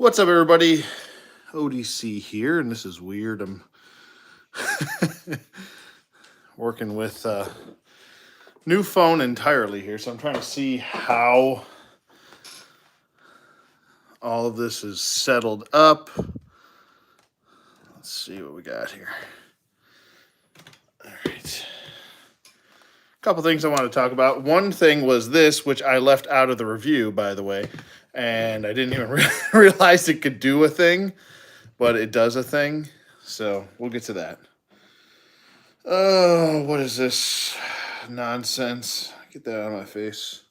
What's up, everybody? ODC here, and this is weird. I'm working with a new phone entirely here, so I'm trying to see how all of this is settled up. Let's see what we got here. All right. A couple things I want to talk about. One thing was this, which I left out of the review, by the way, and I didn't even realize it could do a thing, but it does a thing. So we'll get to that. Oh, what is this nonsense? Get that out of my face.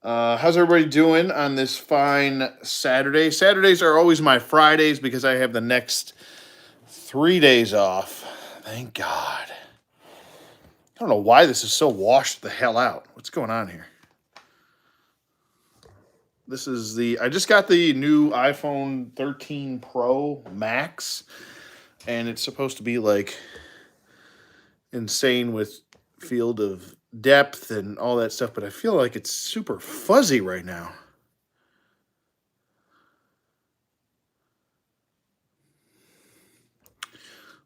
How's everybody doing on this fine Saturday? Saturdays are always my Fridays because I have the next 3 days off. Thank God. I don't know why this is so washed the hell out. What's going on here? This is I just got the new iPhone 13 Pro Max, and it's supposed to be like insane with field of depth and all that stuff, but I feel like it's super fuzzy right now.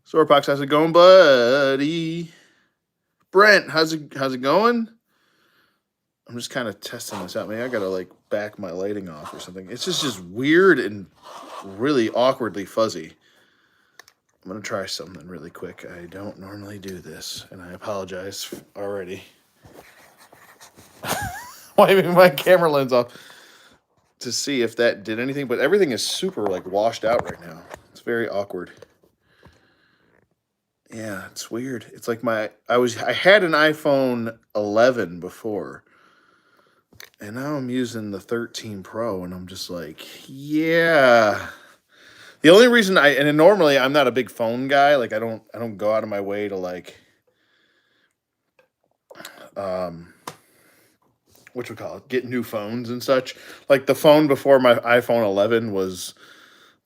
Sorepox, how's it going, buddy? Brent, how's it going? I'm just kind of testing this out. Maybe I gotta like back my lighting off or something. It's just weird and really awkwardly fuzzy. I'm gonna try something really quick. I don't normally do this, and I apologize already. Wiping my camera lens off to see if that did anything, but everything is super like washed out right now. It's very awkward. Yeah, it's weird. It's like I had an iPhone 11 before, and now I'm using the 13 Pro, and I'm just like, yeah. The only reason normally I'm not a big phone guy. Like I don't go out of my way to like, what you call it, get new phones and such. Like the phone before my iPhone 11 was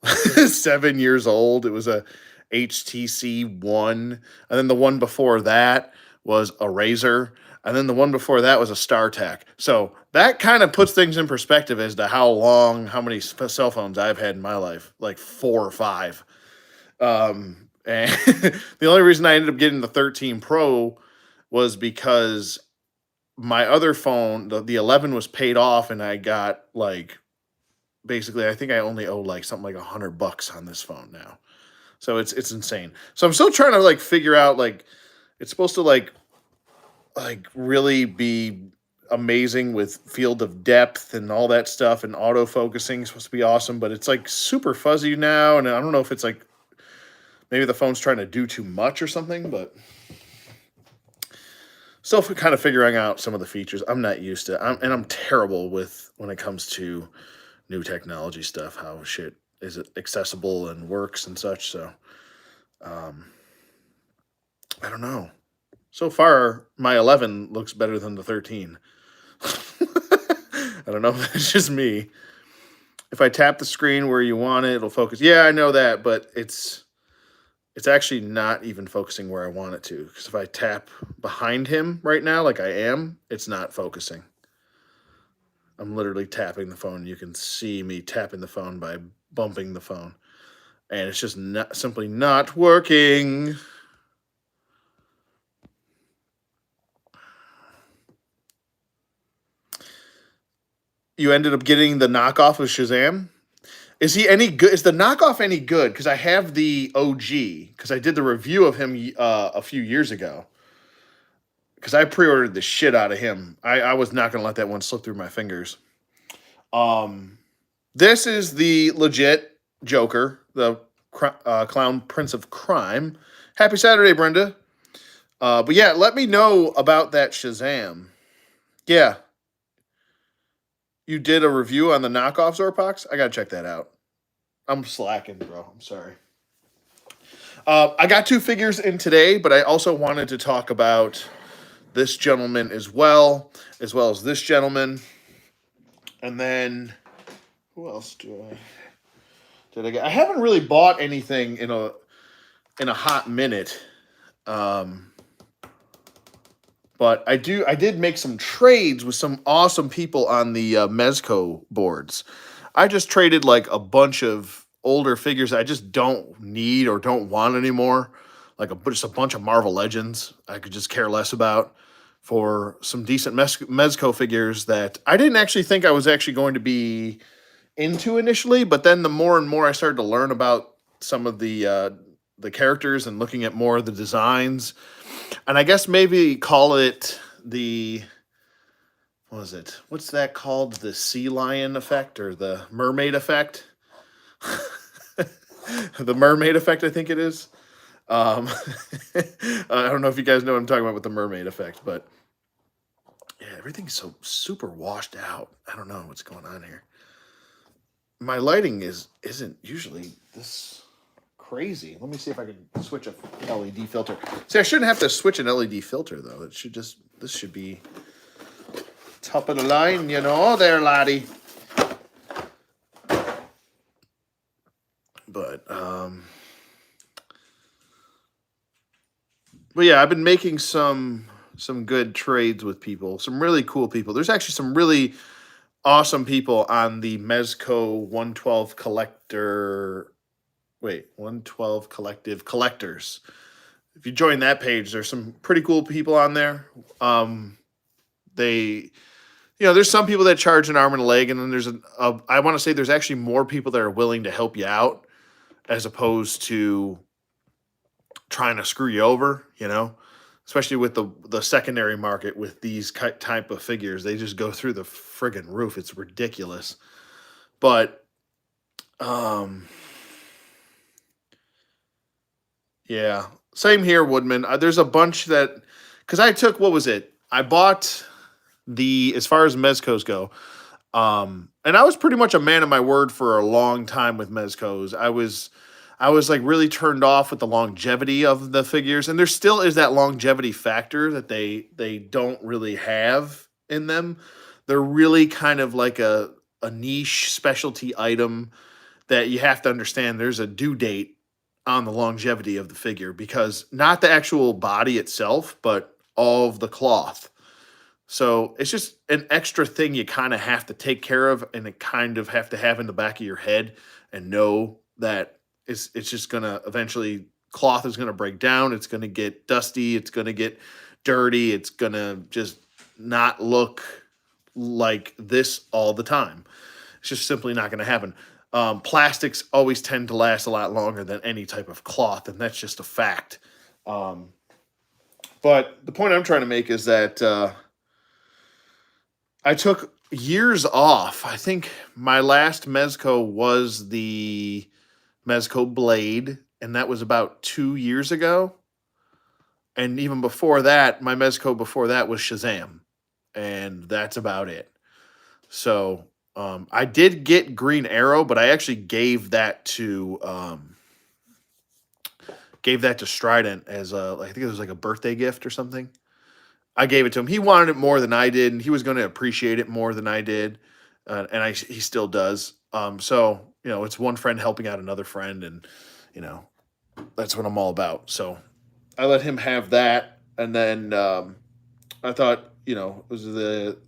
7 years old. It was a HTC One, and then the one before that was a Razr, and then the one before that was a StarTAC. So that kind of puts things in perspective as to how many cell phones I've had in my life, like 4 or 5. And the only reason I ended up getting the 13 Pro was because my other phone, the 11 was paid off, and I got like basically I think I only owe like something like $100 on this phone now. So it's insane. So I'm still trying to like figure out like it's supposed to like really be amazing with field of depth and all that stuff, and auto focusing is supposed to be awesome, but it's like super fuzzy now, and I don't know if it's like maybe the phone's trying to do too much or something, but still kind of figuring out some of the features. I'm not used to, I'm terrible with when it comes to new technology stuff, how shit is accessible and works and such. So, I don't know. So far, my 11 looks better than the 13. I don't know if it's just me. If I tap the screen where you want it, it'll focus. Yeah, I know that, but it's actually not even focusing where I want it to. Because if I tap behind him right now, like I am, it's not focusing. I'm literally tapping the phone. You can see me tapping the phone by bumping the phone. And it's just simply not working. You ended up getting the knockoff of Shazam? Is he any good? Is the knockoff any good? Because I have the OG. Because I did the review of him a few years ago. Because I pre-ordered the shit out of him. I was not going to let that one slip through my fingers. This is the legit Joker, the clown prince of crime. Happy Saturday, Brenda. But yeah, let me know about that Shazam. Yeah. You did a review on the knockoff Zorpox? I gotta check that out. I'm slacking, bro. I'm sorry. I got 2 figures in today, but I also wanted to talk about this gentleman as well as this gentleman. And then who else did I get? I haven't really bought anything in a hot minute. But I did make some trades with some awesome people on the Mezco boards. I just traded like a bunch of older figures I just don't need or don't want anymore. Like just a bunch of Marvel Legends I could just care less about for some decent Mezco figures that I didn't actually think I was actually going to be into initially, but then the more and more I started to learn about some of the characters and looking at more of the designs, and I guess maybe call it the what was it? What's that called? The sea lion effect or the mermaid effect? The mermaid effect, I think it is. Um, I don't know if you guys know what I'm talking about with the mermaid effect, but yeah, everything's so super washed out. I don't know what's going on here. My lighting isn't usually this crazy. Let me see if I can switch a LED filter. See, I shouldn't have to switch an LED filter though. It should just this should be top of the line, you know, there, laddie. But yeah, I've been making some good trades with people, some really cool people. There's actually some really awesome people on the Mezco 112 collector. Wait, 112 collective collectors. If you join that page, there's some pretty cool people on there. They, there's some people that charge an arm and a leg, and then there's I want to say there's actually more people that are willing to help you out as opposed to trying to screw you over, especially with the secondary market with these type of figures. They just go through the friggin' roof. It's ridiculous. But, yeah, same here, Woodman. There's a bunch that, because I took, what was it? I bought as far as Mezcos go, and I was pretty much a man of my word for a long time with Mezcos. I was like really turned off with the longevity of the figures, and there still is that longevity factor that they don't really have in them. They're really kind of like a niche specialty item that you have to understand there's a due date on the longevity of the figure, because not the actual body itself, but all of the cloth. So it's just an extra thing you kind of have to take care of, and it kind of have to have in the back of your head and know that it's just gonna eventually cloth is gonna break down. It's gonna get dusty. It's gonna get dirty. It's gonna just not look like this all the time. It's just simply not gonna happen. Plastics always tend to last a lot longer than any type of cloth, and that's just a fact. Um, but the point I'm trying to make is that I took years off. I think my last Mezco was the Mezco Blade, and that was about 2 years ago. And even before that, my Mezco before that was Shazam, and that's about it. So I did get Green Arrow, but I actually gave that to Strident as I think it was like a birthday gift or something. I gave it to him. He wanted it more than I did, and he was going to appreciate it more than I did, and he still does. So it's one friend helping out another friend, and you know that's what I'm all about. So I let him have that, and then I thought it was the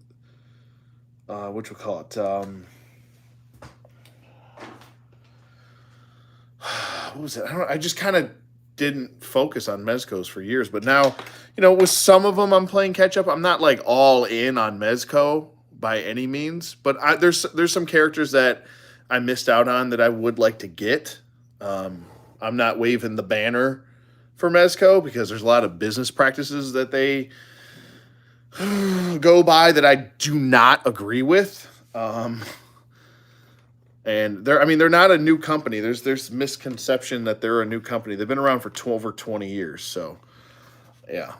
what you call it. What was it? I don't know. I just kind of didn't focus on Mezcos for years, but now, with some of them I'm playing catch up. I'm not like all in on Mezco by any means, but there's some characters that I missed out on that I would like to get. I'm not waving the banner for Mezco because there's a lot of business practices that they go by that I do not agree with. And they're not a new company. There's misconception that they're a new company. They've been around for 12 or 20 years. So, yeah.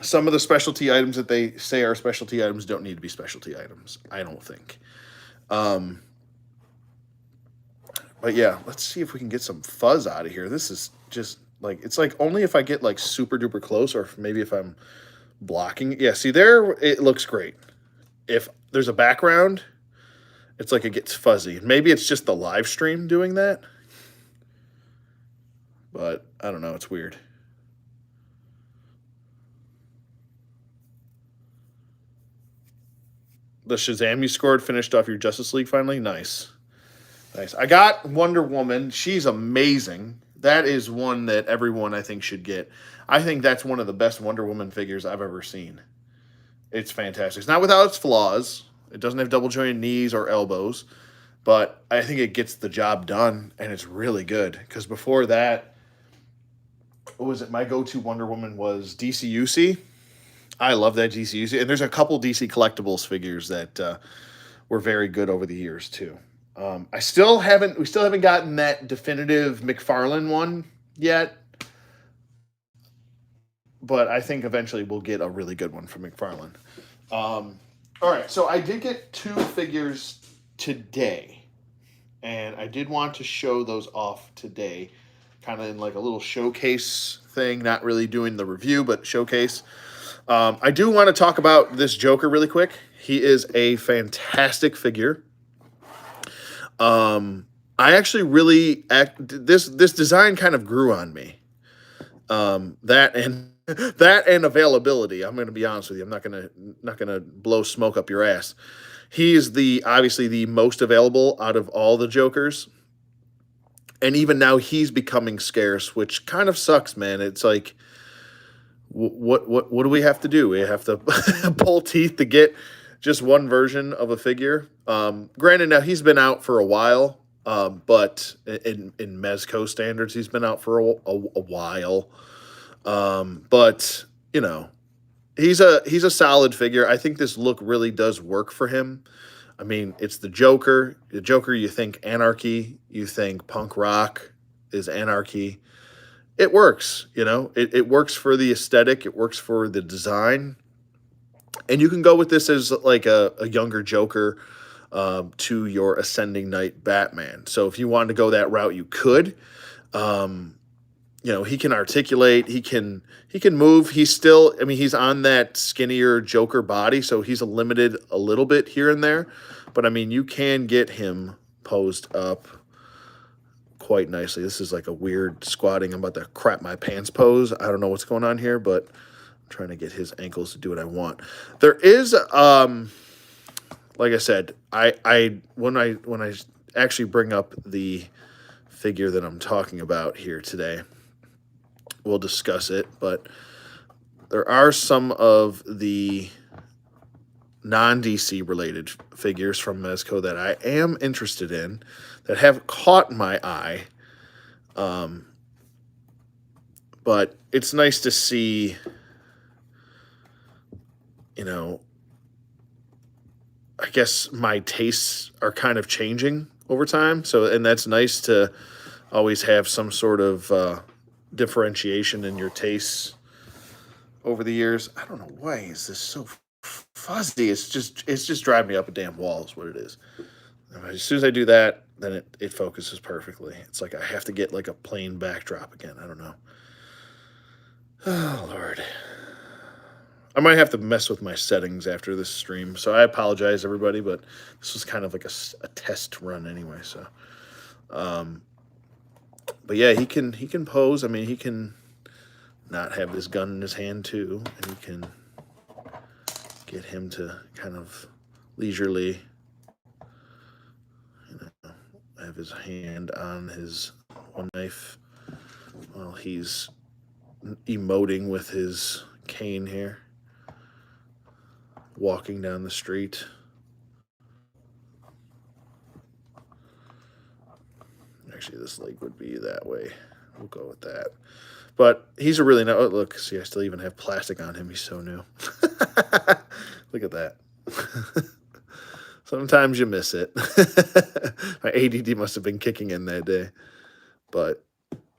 Some of the specialty items that they say are specialty items don't need to be specialty items, I don't think. But yeah, let's see if we can get some fuzz out of here. This is just like, it's like only if I get like super duper close, or maybe if I'm blocking. Yeah, see there, it looks great. If there's a background, it's like it gets fuzzy. Maybe it's just the live stream doing that. But I don't know. It's weird. the Shazam you scored finished off your Justice League finally? Nice. Nice. I got Wonder Woman. She's amazing. That is one that everyone I think should get. I think that's one of the best Wonder Woman figures I've ever seen. It's fantastic. It's not without its flaws. It doesn't have double jointed knees or elbows, but I think it gets the job done, and it's really good. Because before that, what was it? My go-to Wonder Woman was DCUC. I love that DCUC, and there's a couple DC collectibles figures that were very good over the years too. We still haven't gotten that definitive McFarlane one yet, but I think eventually we'll get a really good one from McFarlane. All right, so I did get 2 figures today, and I did want to show those off today, kind of in like a little showcase thing, not really doing the review, but showcase. I do want to talk about this Joker really quick. He is a fantastic figure. I actually really this design kind of grew on me. That and availability. I'm going to be honest with you. I'm not going to blow smoke up your ass. He is obviously the most available out of all the Jokers. And even now he's becoming scarce, which kind of sucks, man. It's like, what do we have to do? We have to pull teeth to get just one version of a figure. Granted, now he's been out for a while, but in Mezco standards, he's been out for a while. But you know, he's a solid figure. I think this look really does work for him. I mean, it's the Joker. The Joker, you think anarchy, you think punk rock is anarchy. It works, you know. It works for the aesthetic. It works for the design. And you can go with this as like a younger Joker to your Ascending Knight Batman. So if you wanted to go that route, you could. You know, he can articulate. He can move. He's still, I mean, he's on that skinnier Joker body, so he's limited a little bit here and there. But I mean, you can get him posed up quite nicely. This is like a weird squatting. I'm about to crap my pants pose. I don't know what's going on here, but I'm trying to get his ankles to do what I want. There is, like I said, when I actually bring up the figure that I'm talking about here today, we'll discuss it. But there are some of the non-DC related figures from Mezco that I am interested in, that have caught my eye. But it's nice to see, you know, I guess my tastes are kind of changing over time. So, and that's nice to always have some sort of differentiation in your tastes over the years. I don't know why is this so fuzzy. It's just driving me up a damn wall is what it is. As soon as I do that, then it focuses perfectly. It's like I have to get like a plain backdrop again. I don't know. Oh, Lord. I might have to mess with my settings after this stream. So I apologize, everybody, but this was kind of like a test run anyway. So, but yeah, he can pose. I mean, he can not have this gun in his hand too. And you can get him to kind of leisurely, you know, have his hand on his one knife while he's emoting with his cane here, walking down the street. Actually, this leg would be that way. We'll go with that. But he's a really nice. Oh, look, see, I still even have plastic on him. He's so new. Look at that. Sometimes you miss it. My ADD must have been kicking in that day. But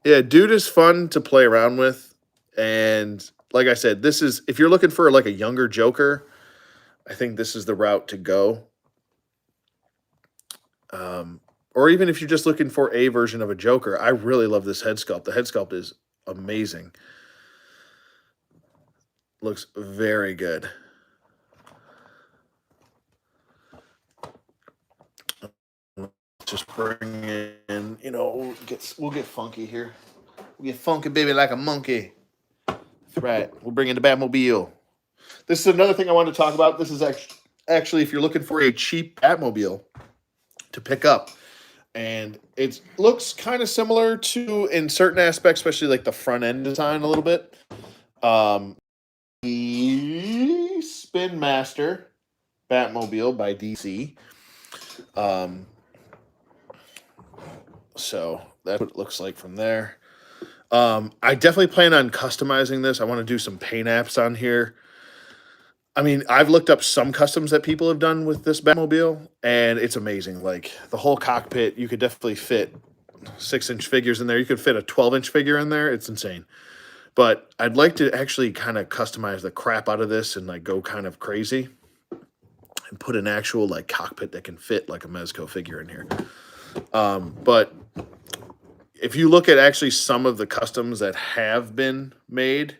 yeah, dude is fun to play around with. And like I said, this is, if you're looking for like a younger Joker, I think this is the route to go. Or even if you're just looking for a version of a Joker, I really love this head sculpt. The head sculpt is amazing. Looks very good. Just bring in, you know, we'll get funky here. We'll get funky, baby, like a monkey. That's right. We'll bring in the Batmobile. This is another thing I wanted to talk about. This is actually if you're looking for a cheap Batmobile to pick up. And it looks kind of similar to in certain aspects, especially like the front end design a little bit. The Spin Master Batmobile by DC. Um, so that's what it looks like from there. I definitely plan on customizing this. I want to do some paint apps on here. I mean, I've looked up some customs that people have done with this Batmobile, and it's amazing. Like the whole cockpit, you could definitely fit 6-inch figures in there. You could fit a 12-inch figure in there. It's insane. But I'd like to actually kind of customize the crap out of this and like go kind of crazy and put an actual like cockpit that can fit like a Mezco figure in here. But if you look at actually some of the customs that have been made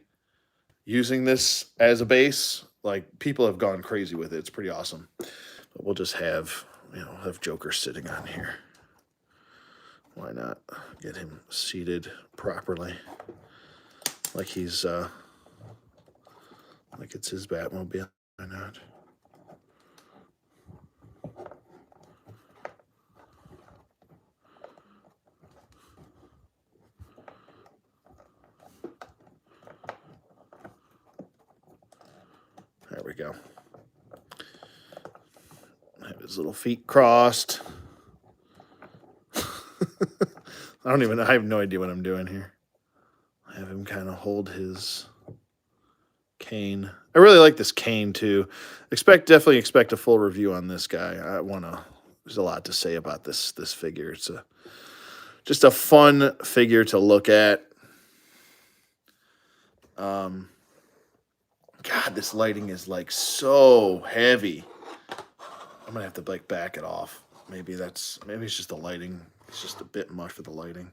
using this as a base, like people have gone crazy with it. It's pretty awesome. But we'll just have, have Joker sitting on here. Why not get him seated properly? Like he's, like it's his Batmobile. Why not? There we go. Have his little feet crossed. I have no idea what I'm doing here. I have him kind of hold his cane. I really like this cane too. Definitely expect a full review on this guy. There's a lot to say about this figure. It's just a fun figure to look at. God, this lighting is like so heavy. I'm gonna have to like back it off. Maybe it's just the lighting. It's just a bit much for the lighting.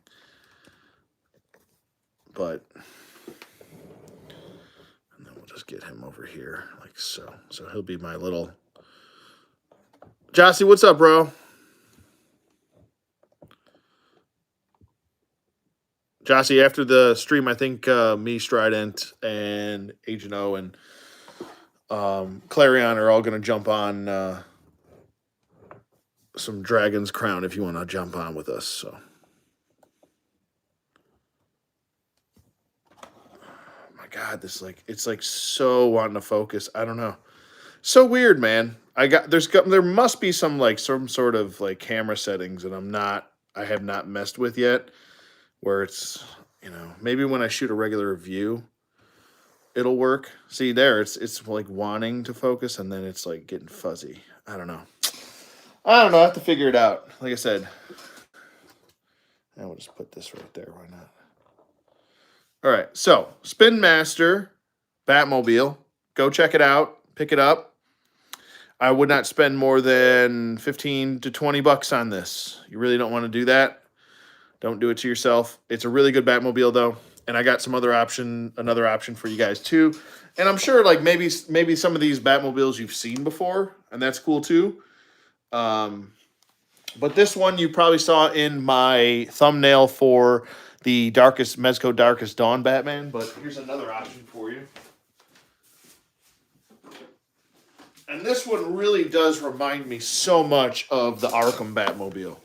But and then we'll just get him over here like so. So he'll be my little Jossie, what's up, bro? Jossie, after the stream, I think me, Strident, and Agent O and Clarion are all going to jump on some Dragon's Crown if you want to jump on with us. So, oh my God, it's like so wanting to focus. I don't know, so weird, man. There must be some sort of like camera settings that I have not messed with yet, where it's maybe when I shoot a regular view, it'll work. See there, it's like wanting to focus and then it's like getting fuzzy. I don't know. I have to figure it out. Like I said, and we'll just put this right there. Why not? All right. So Spin Master Batmobile. Go check it out. Pick it up. I would not spend more than $15 to $20 on this. You really don't want to do that. Don't do it to yourself. It's a really good Batmobile though. And I got another option for you guys too. And I'm sure like maybe some of these Batmobiles you've seen before, and that's cool too. But this one you probably saw in my thumbnail for the Mezco Darkest Dawn Batman. But here's another option for you. And this one really does remind me so much of the Arkham Batmobile.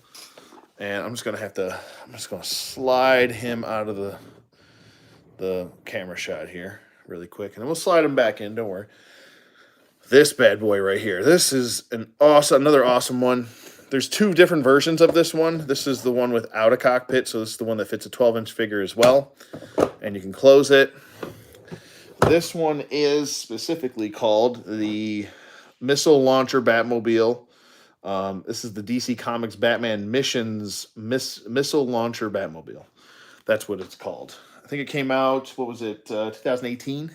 And I'm just gonna slide him out of the camera shot here really quick, and then we'll slide him back in. Don't worry. This bad boy right here. This is another awesome one. There's two different versions of this one. This is the one without a cockpit, so this is the one that fits a 12-inch figure as well, and you can close it. This one is specifically called the Missile Launcher Batmobile. This is the DC Comics Batman Missions Missile Launcher Batmobile. That's what it's called. I think it came out, 2018?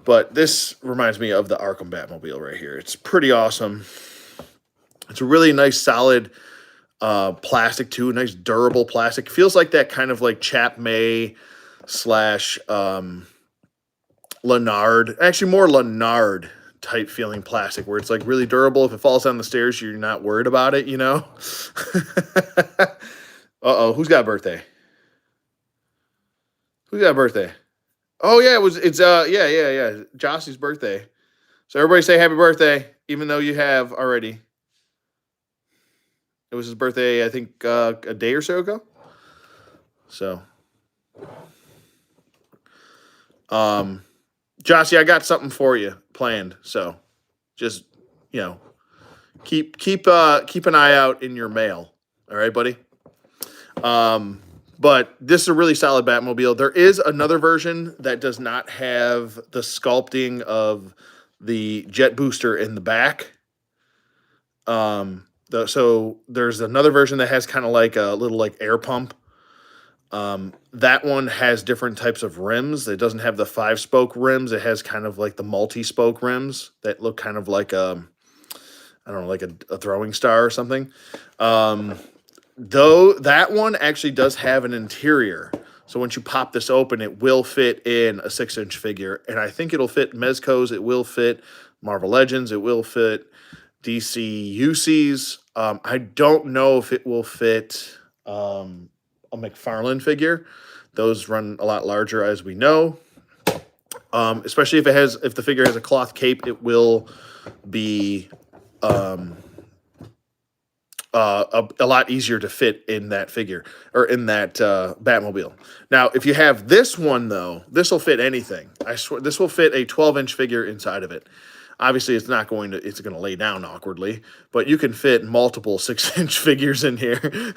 But this reminds me of the Arkham Batmobile right here. It's pretty awesome. It's a really nice, solid plastic too. Nice, durable plastic. Feels like that kind of like Chap May / Lennard. Actually, more Lennard type feeling plastic, where it's like really durable. If it falls down the stairs, you're not worried about it, Uh-oh, who's got a birthday? Who's got a birthday? Oh yeah, it's Jossie's birthday. So everybody say happy birthday. even though you have already. It was his birthday, I think, a day or so ago. So, um, Jossie, I got something for you planned. So, just you know, keep an eye out in your mail. All right, buddy. But this is a really solid Batmobile. There is another version that does not have the sculpting of the jet booster in the back. So there's another version that has kind of like a little like air pump. That one has different types of rims. It doesn't have the 5-spoke rims. It has kind of like the multi-spoke rims that look kind of like I don't know, like a throwing star or something. Though that one actually does have an interior. So once you pop this open, it will fit in a 6-inch figure. And I think it'll fit Mezco's, it will fit Marvel Legends, it will fit DC UCs. I don't know if it will fit a McFarlane figure. Those run a lot larger, as we know. Especially if the figure has a cloth cape, it will be a lot easier to fit in that figure or in that Batmobile. Now, if you have this one though, this will fit anything. I swear, this will fit a 12-inch figure inside of it. Obviously, it's going to lay down awkwardly, but you can fit multiple 6-inch figures in here.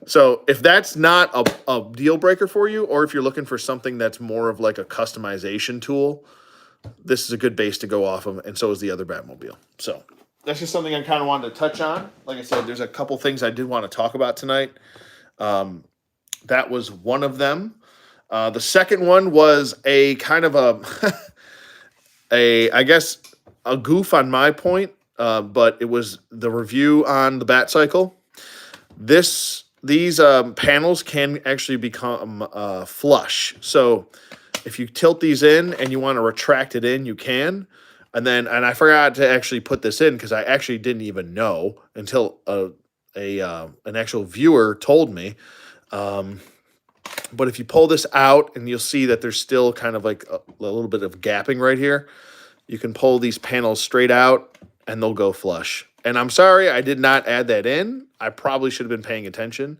So if that's not a deal breaker for you, or if you're looking for something that's more of like a customization tool, this is a good base to go off of, and so is the other Batmobile. So that's just something I kind of wanted to touch on. Like I said, there's a couple things I did want to talk about tonight. That was one of them. The second one was a kind of I guess, a goof on my point, but it was the review on the Bat Cycle. These panels can actually become flush. So if you tilt these in and you want to retract it in, you can. And I forgot to actually put this in because I actually didn't even know until an actual viewer told me. But if you pull this out, and you'll see that there's still kind of like a little bit of gapping right here, you can pull these panels straight out and they'll go flush. And I'm sorry I did not add that in. I probably should have been paying attention.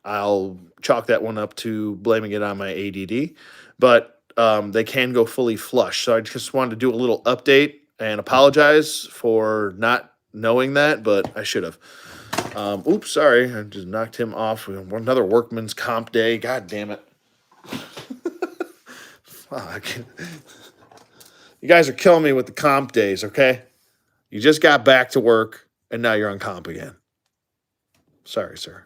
I'll chalk that one up to blaming it on my ADD. But they can go fully flush. So I just wanted to do a little update and apologize for not knowing that, but I should have. Oops, sorry. I just knocked him off. Another workman's comp day. God damn it. Fuck. You guys are killing me with the comp days, okay? You just got back to work, and now you're on comp again. Sorry, sir.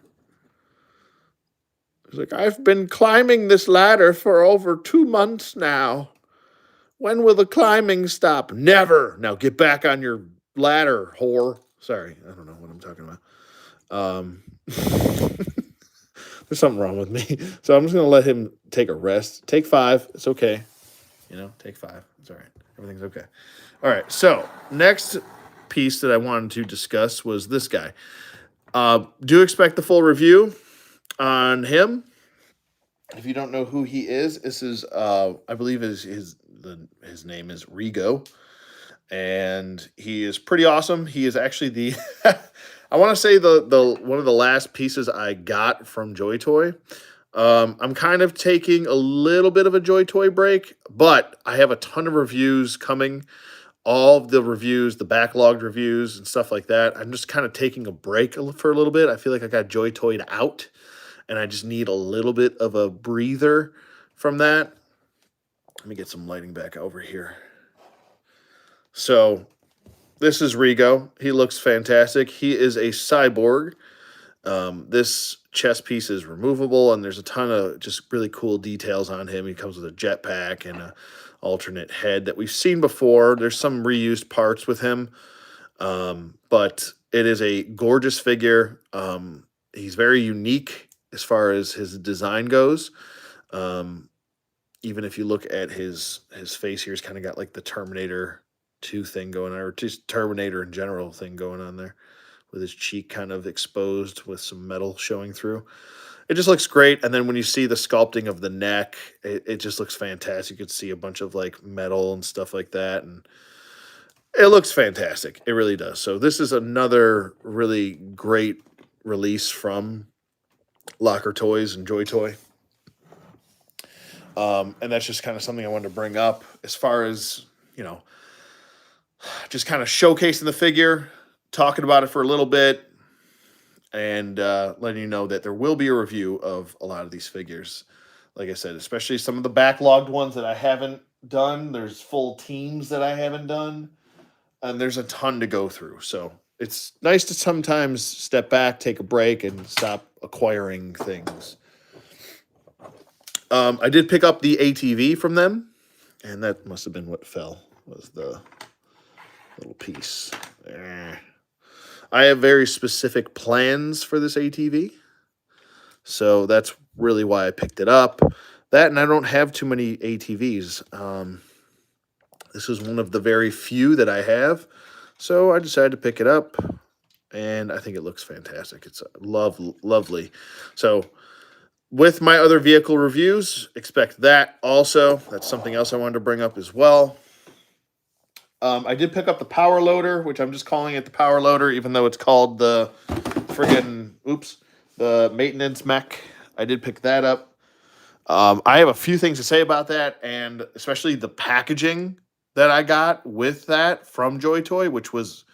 He's like, I've been climbing this ladder for over 2 months now. When will the climbing stop? Never. Now get back on your ladder, whore. Sorry, I don't know what I'm talking about. There's something wrong with me. So I'm just going to let him take a rest. Take 5. It's okay. Take 5. It's all right. Everything's okay. All right. So next piece that I wanted to discuss was this guy. Do expect the full review on him. If you don't know who he is, this is I believe his name is Rigo, and he is pretty awesome. He is actually the I want to say the one of the last pieces I got from Joy Toy. I'm kind of taking a little bit of a Joy Toy break, but I have a ton of reviews coming. All of the reviews, the backlogged reviews and stuff like that. I'm just kind of taking a break for a little bit. I feel like I got Joy Toyed out, and I just need a little bit of a breather from that. Let me get some lighting back over here. So this is Rigo. He looks fantastic. He is a cyborg. This chest piece is removable, and there's a ton of just really cool details on him. He comes with a jetpack and a alternate head that we've seen before. There's some reused parts with him, but it is a gorgeous figure. He's very unique as far as his design goes. Even if you look at his face here, he's kind of got like the Terminator 2 thing going on, or just Terminator in general thing going on there, with his cheek kind of exposed with some metal showing through. It just looks great. And then when you see the sculpting of the neck, it just looks fantastic. You could see a bunch of like metal and stuff like that. And It looks fantastic. It really does. So this is another really great release from Locker Toys and Joy Toy. And that's just kind of something I wanted to bring up as far as, just kind of showcasing the figure, talking about it for a little bit, and letting you know that there will be a review of a lot of these figures. Like I said, especially some of the backlogged ones that I haven't done. There's full teams that I haven't done, and there's a ton to go through. So it's nice to sometimes step back, take a break, and stop acquiring things. I did pick up the ATV from them, and that must have been what fell, was the little piece. I have very specific plans for this ATV, so that's really why I picked it up. That, and I don't have too many ATVs. This is one of the very few that I have, so I decided to pick it up, and I think it looks fantastic. It's lovely. So with my other vehicle reviews, expect that also. That's something else I wanted to bring up as well. I did pick up the power loader, which I'm just calling it the power loader, even though it's called the the maintenance mech. I did pick that up. I have a few things to say about that, and especially the packaging that I got with that from Joy Toy, which was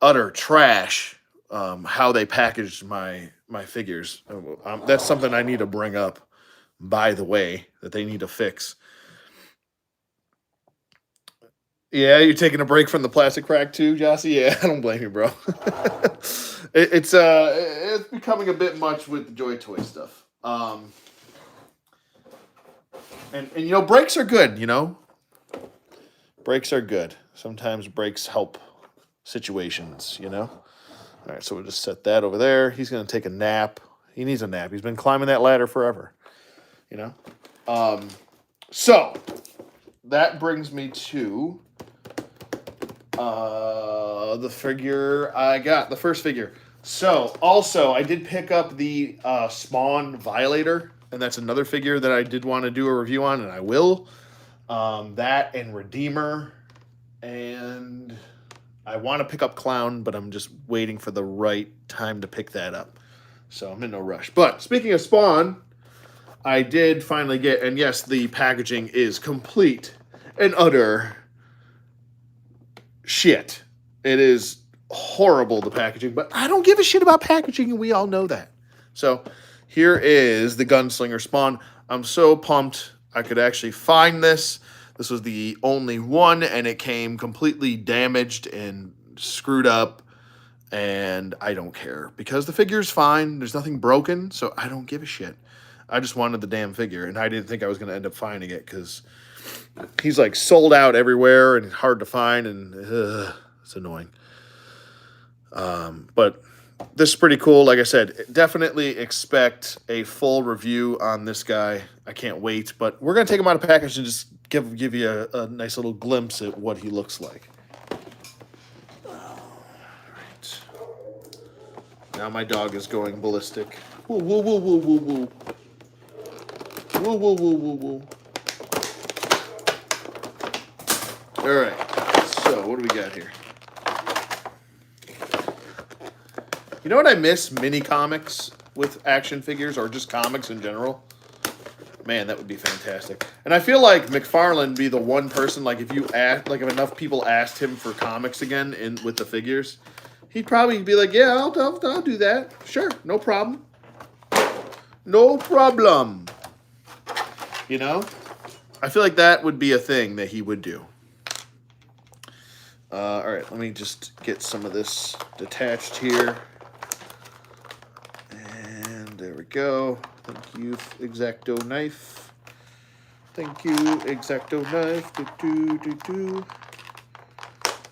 utter trash. How they packaged my figures. That's something I need to bring up, by the way, that they need to fix. Yeah, you're taking a break from the plastic crack too, Jossie? Yeah, I don't blame you, bro. It's becoming a bit much with the Joy Toy stuff. And breaks are good, Breaks are good. Sometimes breaks help situations, All right, so we'll just set that over there. He's going to take a nap. He needs a nap. He's been climbing that ladder forever, So that brings me to the figure I got, the first figure. So also, I did pick up the Spawn Violator, and that's another figure that I did want to do a review on, and I will. That and Redeemer, and I want to pick up Clown, but I'm just waiting for the right time to pick that up. So I'm in no rush. But speaking of Spawn, I did finally get, and yes, the packaging is complete and utter shit. It is horrible, the packaging, but I don't give a shit about packaging, and we all know that. So here is the Gunslinger Spawn. I'm so pumped I could actually find this. This was the only one, and it came completely damaged and screwed up, and I don't care because the figure's fine. There's nothing broken, so I don't give a shit. I just wanted the damn figure, and I didn't think I was going to end up finding it because he's like sold out everywhere and hard to find, and it's annoying. But this is pretty cool. Like I said, definitely expect a full review on this guy. I can't wait, but we're going to take him out of package and just give you a nice little glimpse at what he looks like. All right. Now my dog is going ballistic. Woo, woo, woo, woo, woo, woo. Woo, woo, woo, woo, woo. All right. So what do we got here? You know what I miss? Mini comics with action figures, or just comics in general. Man, that would be fantastic. And I feel like McFarlane would be the one person, like if enough people asked him for comics again with the figures, he'd probably be like, yeah, I'll do that. Sure, no problem. No problem. I feel like that would be a thing that he would do. All right, let me just get some of this detached here. There we go. Thank you, X-Acto knife. Thank you, X-Acto knife.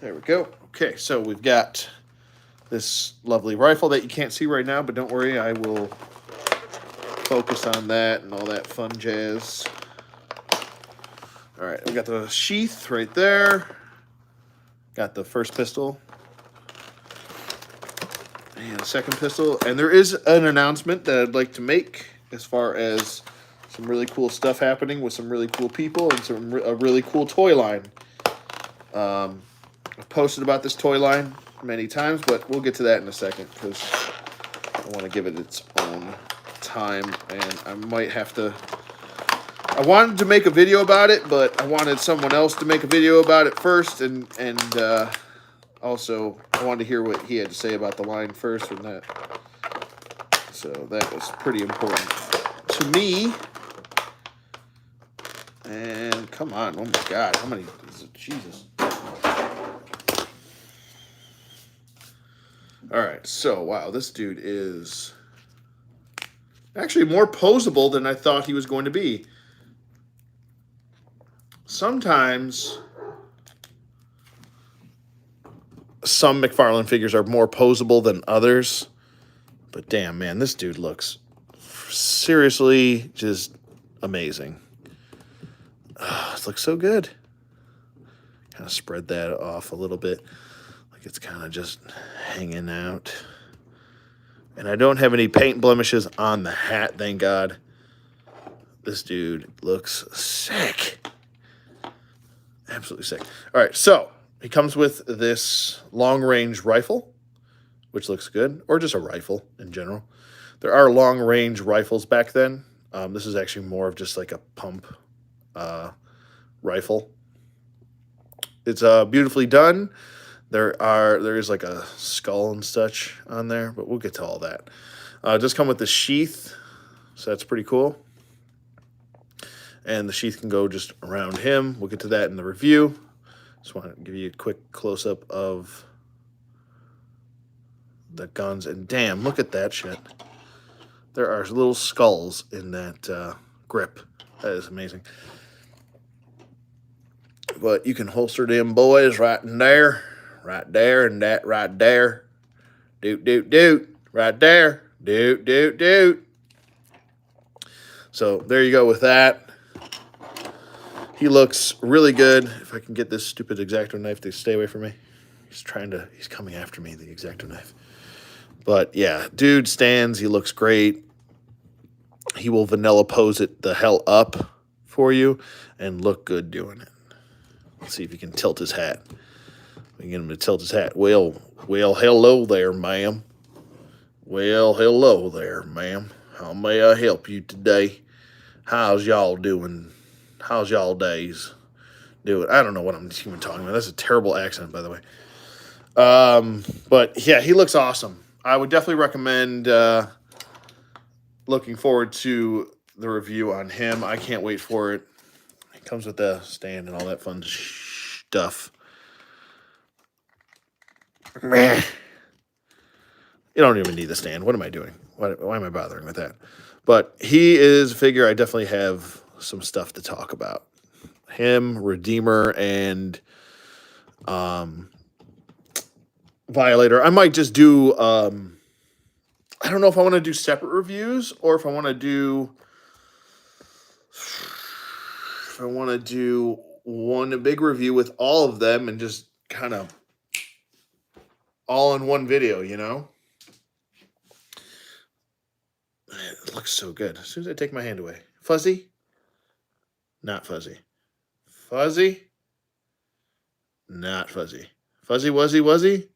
There we go. Okay, so we've got this lovely rifle that you can't see right now, but don't worry, I will focus on that and all that fun jazz. All right, we got the sheath right there. Got the first pistol. And a second pistol. And there is an announcement that I'd like to make as far as some really cool stuff happening with some really cool people and a really cool toy line. I've posted about this toy line many times, but we'll get to that in a second because I want to give it its own time, and I might have to. I wanted to make a video about it, but I wanted someone else to make a video about it first, and also I wanted to hear what he had to say about the line first, and that. So that was pretty important to me. And come on, oh my God, how many? Jesus. All right, so wow, this dude is actually more posable than I thought he was going to be. Sometimes some McFarlane figures are more posable than others, but damn, man, this dude looks seriously just amazing. It looks so good. Kind of spread that off a little bit. Like it's kind of just hanging out. And I don't have any paint blemishes on the hat, thank God. This dude looks sick. Absolutely sick. All right, so he comes with this long-range rifle, which looks good, or just a rifle in general. There are long-range rifles back then. This is actually more of just like a pump rifle. It's beautifully done. There is like a skull and such on there, but we'll get to all that. Just come with the sheath, so that's pretty cool. And the sheath can go just around him. We'll get to that in the review. Just want to give you a quick close-up of the guns. And damn, look at that shit. There are little skulls in that grip. That is amazing. But you can holster them boys right in there. Right there and that right there. Doot, doot, doot. Right there. Doot, doot, doot. So there you go with that. He looks really good. If I can get this stupid X-Acto knife to stay away from me. He's coming after me, the X-Acto knife. But yeah, dude stands. He looks great. He will vanilla pose it the hell up for you and look good doing it. Let's see if he can tilt his hat. We can get him to tilt his hat. Well, hello there, ma'am. Well, hello there, ma'am. How may I help you today? How's y'all doing? How's y'all days doing? I don't know what I'm even talking about. That's a terrible accent, by the way. But yeah, he looks awesome. I would definitely recommend looking forward to the review on him. I can't wait for it. It comes with the stand and all that fun stuff. Meh. You don't even need the stand. What am I doing? Why am I bothering with that? But he is a figure I definitely have some stuff to talk about. Him, Redeemer, and Violator. I might just do, I don't know if I want to do separate reviews or if I want to do, one big review with all of them and just kind of all in one video, you know? It looks so good. As soon as I take my hand away. Fuzzy? Not fuzzy. Fuzzy? Not fuzzy. Fuzzy wuzzy wuzzy?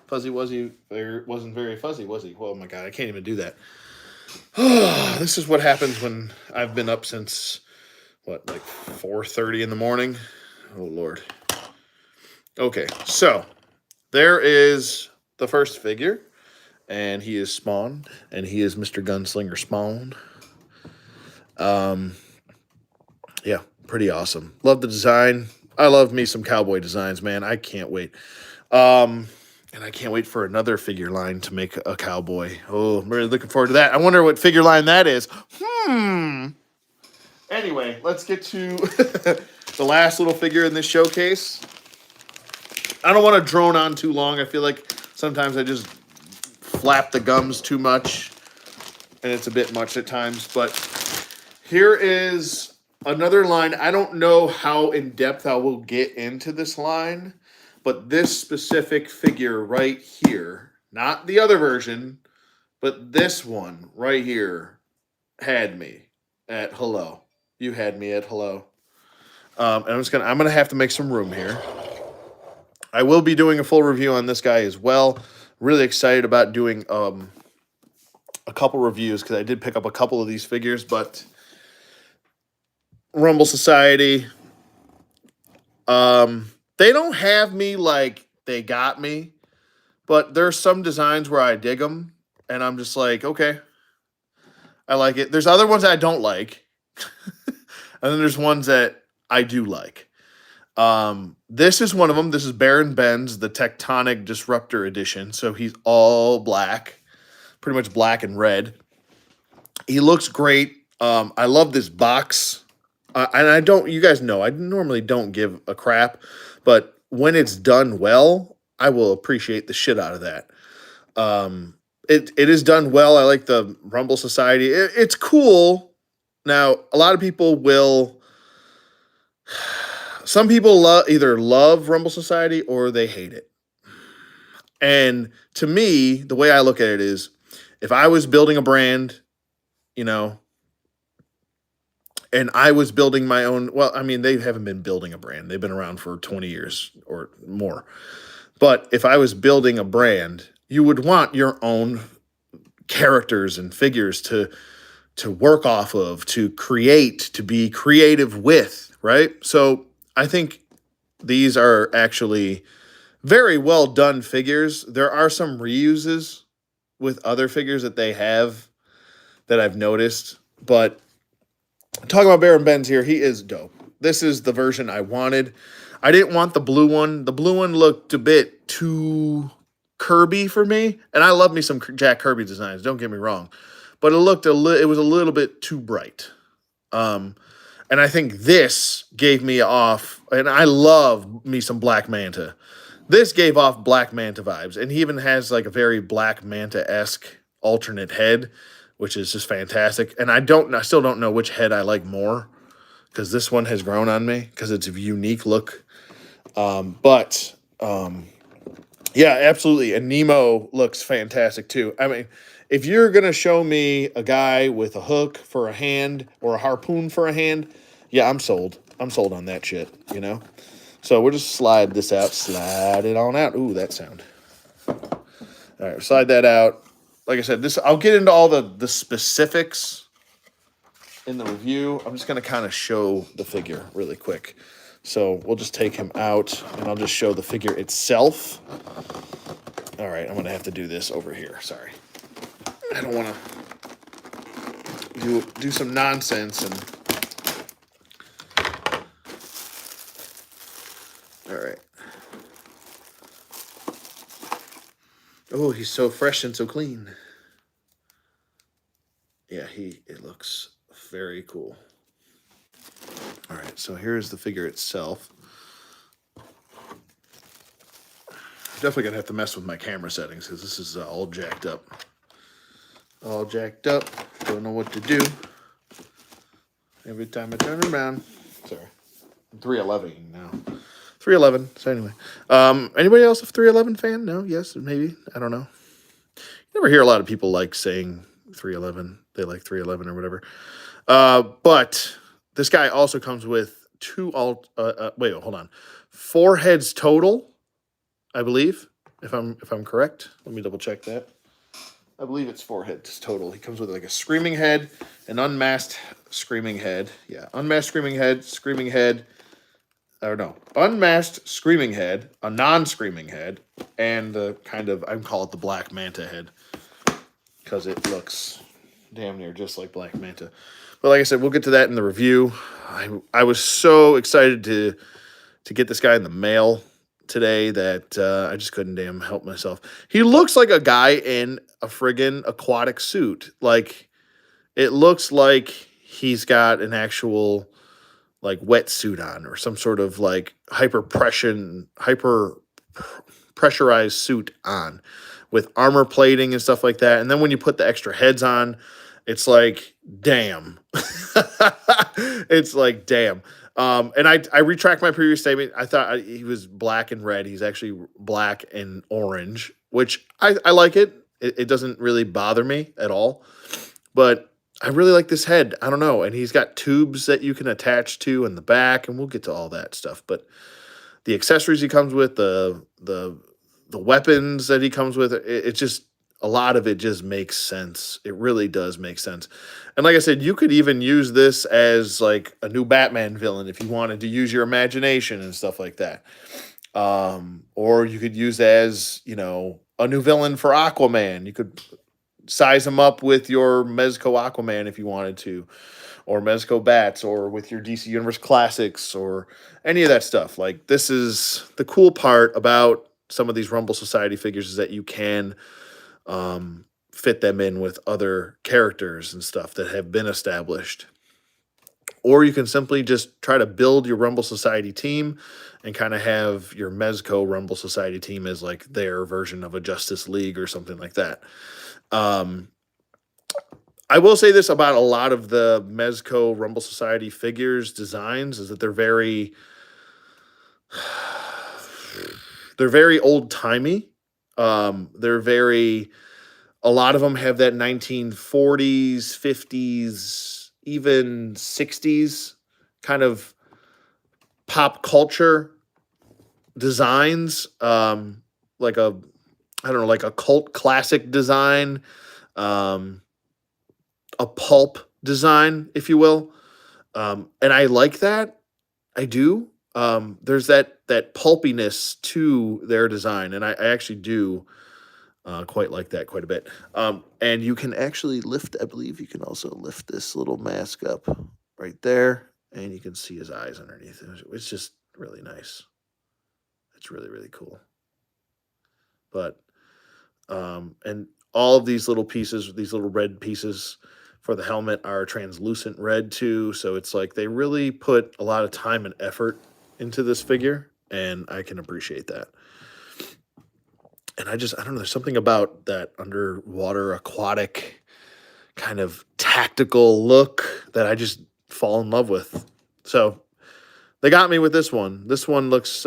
Fuzzy wuzzy wasn't very fuzzy, was he? Oh my God, I can't even do that. This is what happens when I've been up since, what, like 4:30 in the morning? Oh, Lord. Okay, so there is the first figure, and he is Spawn, and he is Mr. Gunslinger Spawn. Yeah, pretty awesome. Love the design. I love me some cowboy designs, man. I can't wait. And I can't wait for another figure line to make a cowboy. Oh, I'm really looking forward to that. I wonder what figure line that is. Anyway, let's get to the last little figure in this showcase. I don't want to drone on too long. I feel like sometimes I just flap the gums too much, and it's a bit much at times. But here is another line. I don't know how in-depth I will get into this line, but this specific figure right here, not the other version, but this one right here had me at hello. You had me at hello. And I'm gonna have to make some room here. I will be doing a full review on this guy as well. Really excited about doing a couple reviews because I did pick up a couple of these figures, but Rumble Society, they don't have me like they got me, but there's some designs where I dig them, and I'm just like, okay, I like it. There's other ones that I don't like, and then there's ones that I do like. This is one of them. This is Baron Ben's, the Tectonic Disruptor Edition. So he's all black, pretty much black and red. He looks great. I love this box. And I don't, you guys know, I normally don't give a crap, but when it's done well, I will appreciate the shit out of that. It is done well. I like the Rumble Society. It's cool. Now, a lot of people will, some people either love Rumble Society or they hate it. And to me, the way I look at it is, if I was building a brand, you know, and I was building my own, well, I mean, they haven't been building a brand. They've been around for 20 years or more. But if I was building a brand, you would want your own characters and figures to work off of, to create, to be creative with, right? So I think these are actually very well done figures. There are some reuses with other figures that they have that I've noticed, but talking about Baron Benz here, he is dope. This is the version I wanted. I didn't want the blue one. The blue one looked a bit too Kirby for me, and I love me some Jack Kirby designs, don't get me wrong, but it was a little bit too bright. And I think this gave me off, and I love me some Black Manta. This gave off Black Manta vibes, and he even has like a very Black Manta-esque alternate head, which is just fantastic. And I still don't know which head I like more, because this one has grown on me because it's a unique look. Yeah, absolutely. And Nemo looks fantastic too. I mean, if you're gonna show me a guy with a hook for a hand or a harpoon for a hand, yeah, I'm sold. I'm sold on that shit, you know? So we'll just slide this out. Slide it on out. Ooh, that sound. All right, slide that out. Like I said, I'll get into all the specifics in the review. I'm just going to kind of show the figure really quick. So we'll just take him out, and I'll just show the figure itself. All right, I'm going to have to do this over here. Sorry. I don't want to do some nonsense and... All right. Oh, he's so fresh and so clean. Yeah, it looks very cool. All right, so here's the figure itself. Definitely gonna have to mess with my camera settings because this is all jacked up. All jacked up. Don't know what to do. Every time I turn around. Sorry. I'm 311 now. 311. So anyway. Anybody else a 311 fan? No? Yes? Maybe? I don't know. You never hear a lot of people like saying 311. They like 311 or whatever. But this guy also comes with wait, hold on. 4 heads total, I believe. If I'm correct. Let me double check that. I believe it's 4 heads total. He comes with like a screaming head, an unmasked screaming head. Yeah, unmasked screaming head, or no, unmasked screaming head, a non-screaming head, and the kind of, I call it the Black Manta head, because it looks damn near just like Black Manta. But like I said, we'll get to that in the review. I was so excited to get this guy in the mail today that I just couldn't damn help myself. He looks like a guy in a friggin' aquatic suit. Like, it looks like he's got an actual like wetsuit on or some sort of like hyper pressurized suit on with armor plating and stuff like that. And then when you put the extra heads on, it's like, damn. It's like, damn. And I retract my previous statement. I thought he was black and red. He's actually black and orange, which I like it. It doesn't really bother me at all. But I really like this head. I don't know. And he's got tubes that you can attach to in the back, and we'll get to all that stuff. But the accessories he comes with, the weapons that he comes with, it just a lot of it just makes sense. It really does make sense. And like I said, you could even use this as like a new Batman villain if you wanted to use your imagination and stuff like that. Or you could use as, a new villain for Aquaman. You could size him up with your Mezco Aquaman if you wanted to, or Mezco Bats, or with your DC Universe Classics, or any of that stuff. Like, this is the cool part about some of these Rumble Society figures, is that you can fit them in with other characters and stuff that have been established. Or you can simply just try to build your Rumble Society team and kind of have your Mezco Rumble Society team as like their version of a Justice League or something like that. Um, I will say this about a lot of the Mezco Rumble Society figures designs, is that they're very old timey. They're very A lot of them have that 1940s, 50s, even 60s kind of pop culture designs, like a I don't know, like a cult classic design, um, a pulp design, if you will. And I like that. I do. There's that pulpiness to their design, and I actually do quite like that quite a bit. And you can actually lift. I believe you can also lift this little mask up right there, and you can see his eyes underneath. It's just really nice. It's really really cool. But and all of these little pieces, these little red pieces for the helmet are translucent red too. So it's like they really put a lot of time and effort into this figure, and I can appreciate that. And I don't know, there's something about that underwater aquatic kind of tactical look that I just fall in love with. So they got me with this one. This one looks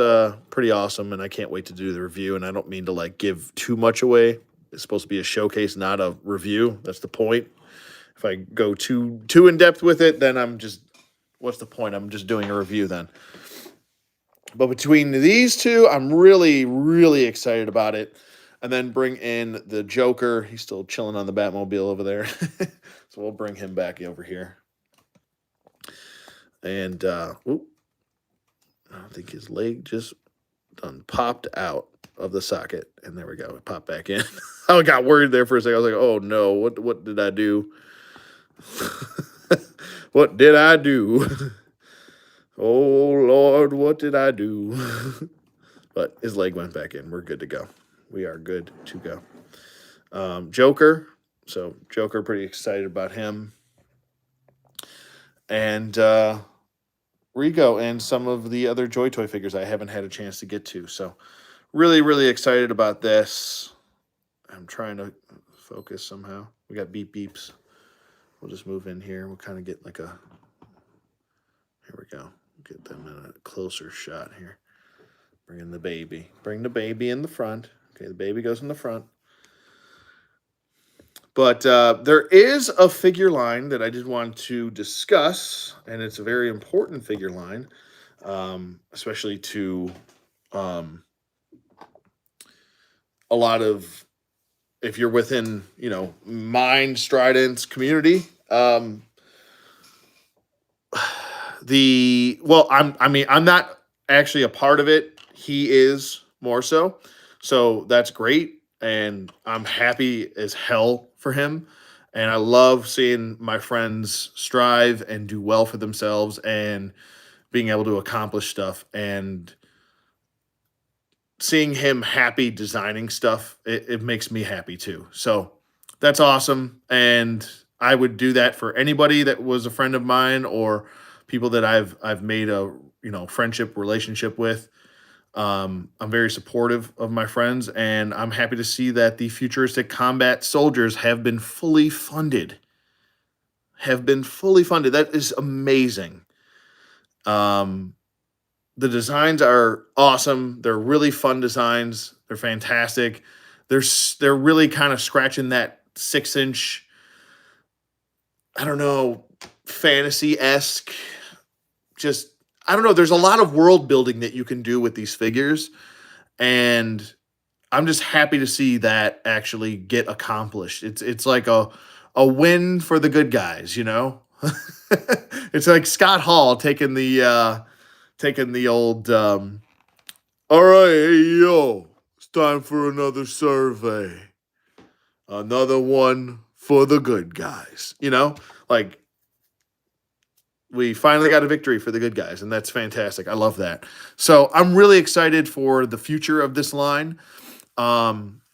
pretty awesome, and I can't wait to do the review. And I don't mean to like give too much away. It's supposed to be a showcase, not a review. That's the point. If I go too in depth with it, then what's the point? I'm just doing a review then. But between these two, I'm really, really excited about it. And then bring in the Joker. He's still chilling on the Batmobile over there. So we'll bring him back over here. And, I think his leg just done popped out of the socket. And there we go. It popped back in. I got worried there for a second. I was like, oh no, what did I do? What did I do? Oh Lord, what did I do? But his leg went back in. We're good to go. We are good to go. Joker. So Joker, pretty excited about him. And Rigo and some of the other Joy Toy figures I haven't had a chance to get to. So really, really excited about this. I'm trying to focus somehow. We got beep beeps. We'll just move in here. We'll kind of get like a... Here we go. Get them in a closer shot here. Bring in the baby. Bring the baby in the front. Okay, the baby goes in the front. But there is a figure line that I did want to discuss, and it's a very important figure line, especially to a lot of, if you're within, Mind Strident's community. I'm not actually a part of it. He is more so. So that's great. And I'm happy as hell for him. And I love seeing my friends strive and do well for themselves and being able to accomplish stuff, and seeing him happy designing stuff. It makes me happy too. So that's awesome. And I would do that for anybody that was a friend of mine, or people that I've made a friendship relationship with. I'm very supportive of my friends, and I'm happy to see that the futuristic combat soldiers have been fully funded. That is amazing. Um, the designs are awesome. They're really fun designs. They're fantastic. They're really kind of scratching that 6-inch, I don't know, fantasy-esque. Just, I don't know, there's a lot of world building that you can do with these figures, and I'm just happy to see that actually get accomplished. It's like a win for the good guys, you know? It's like Scott Hall taking the old all right, hey yo, it's time for another survey. Another one for the good guys. You know? Like we finally got a victory for the good guys, and that's fantastic. I love that. So I'm really excited for the future of this line.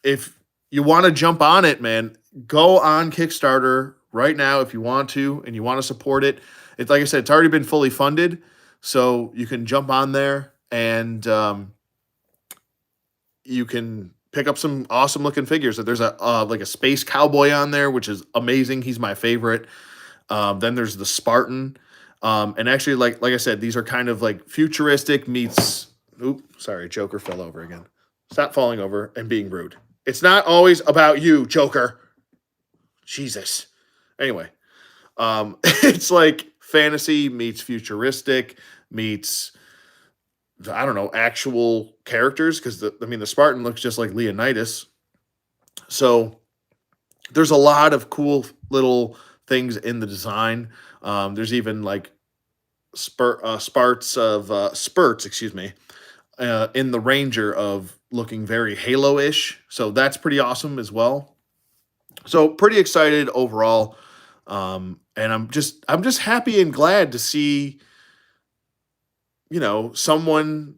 If you want to jump on it, man, go on Kickstarter right now if you want to and you want to support it. It's like I said, it's already been fully funded, so you can jump on there and you can pick up some awesome looking figures. There's a like a space cowboy on there, which is amazing. He's my favorite. Then there's the Spartan. And actually, like I said, these are kind of like futuristic meets. Oop, sorry, Joker fell over again. Stop falling over and being rude. It's not always about you, Joker. Jesus. Anyway, it's like fantasy meets futuristic meets, I don't know, actual characters, because the Spartan looks just like Leonidas. So there's a lot of cool little things in the design. There's even like spurts, excuse me, in the Ranger of looking very Halo-ish. So that's pretty awesome as well. So pretty excited overall. And I'm just happy and glad to see, you know, someone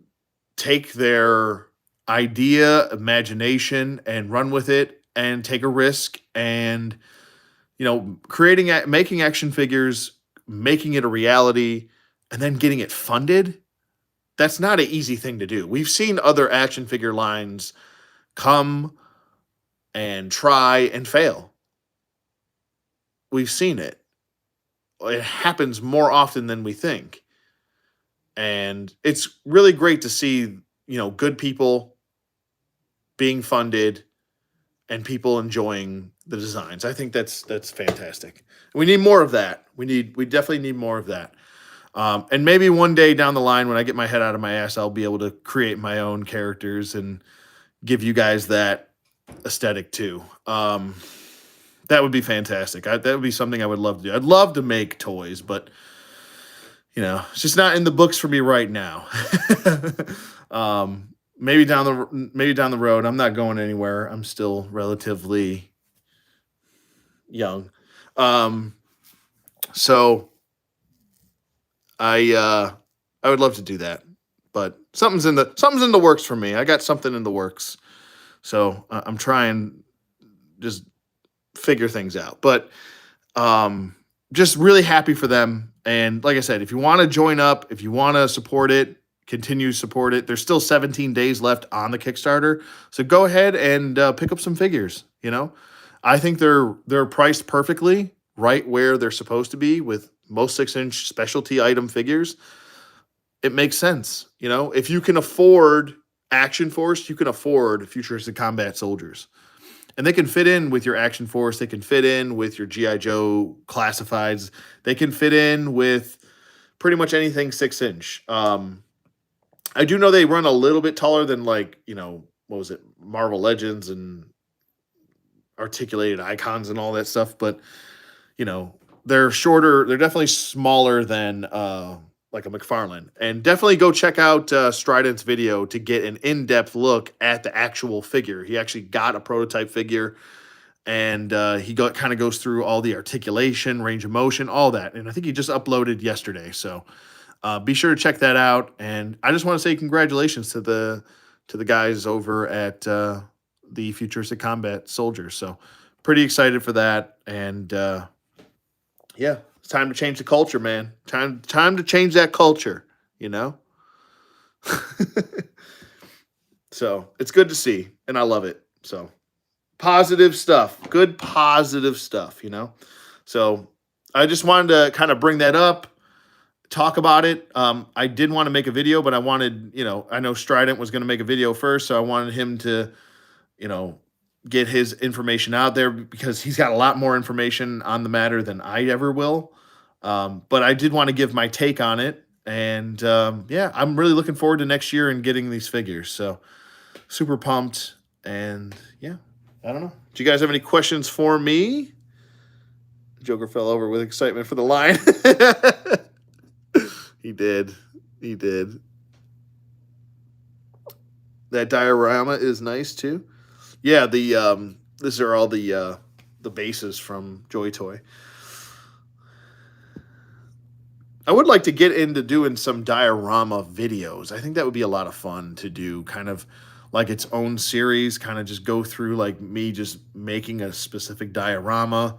take their idea, imagination, and run with it and take a risk and, you know, making action figures, making it a reality, and then getting it funded. That's not an easy thing to do. We've seen other action figure lines come and try and fail. We've seen it. It happens more often than we think. And it's really great to see, you know, good people being funded and people enjoying the designs. I think that's fantastic. We need more of that. We definitely need more of that. And maybe one day down the line, when I get my head out of my ass, I'll be able to create my own characters and give you guys that aesthetic too. That would be fantastic. That would be something I would love to do. I'd love to make toys, but you know, it's just not in the books for me right now. Maybe down the road. I'm not going anywhere. I'm still relatively young. So I would love to do that, but something's in the works for me. I got something in the works, so I'm trying just figure things out. But just really happy for them. And like I said, if you want to join up, if you want to support it, continue to support it. There's still 17 days left on the Kickstarter, so go ahead and pick up some figures. You know, I think they're priced perfectly, right where they're supposed to be with most 6-inch specialty item figures. It makes sense. You know, if you can afford Action Force, you can afford Futuristic Combat Soldiers. And they can fit in with your Action Force. They can fit in with your G.I. Joe classifieds. They can fit in with pretty much anything 6-inch. I do know they run a little bit taller than, like, you know, what was it, Marvel Legends and Articulated Icons and all that stuff. But, you know, they're shorter. They're definitely smaller than like a McFarlane. And definitely go check out Strident's video to get an in-depth look at the actual figure. He actually got a prototype figure, and he kind of goes through all the articulation, range of motion, all that. And I think he just uploaded yesterday. So be sure to check that out. And I just want to say congratulations to the guys over at the Futuristic Combat Soldiers. So pretty excited for that. And yeah, it's time to change the culture, man. Time to change that culture, you know? So it's good to see, and I love it. So positive stuff, good positive stuff, you know? So I just wanted to kind of bring that up, talk about it. I did want to make a video, but I wanted, you know, I know Strident was going to make a video first, so I wanted him to, you know, get his information out there because he's got a lot more information on the matter than I ever will. But I did want to give my take on it And yeah, I'm really looking forward to next year and getting these figures. So super pumped. And yeah, I don't know. Do you guys have any questions for me? Joker fell over with excitement for the line. He did. He did. That diorama is nice too. Yeah, these are all the bases from Joy Toy. I would like to get into doing some diorama videos. I think that would be a lot of fun to do, kind of like its own series, kind of just go through like me just making a specific diorama.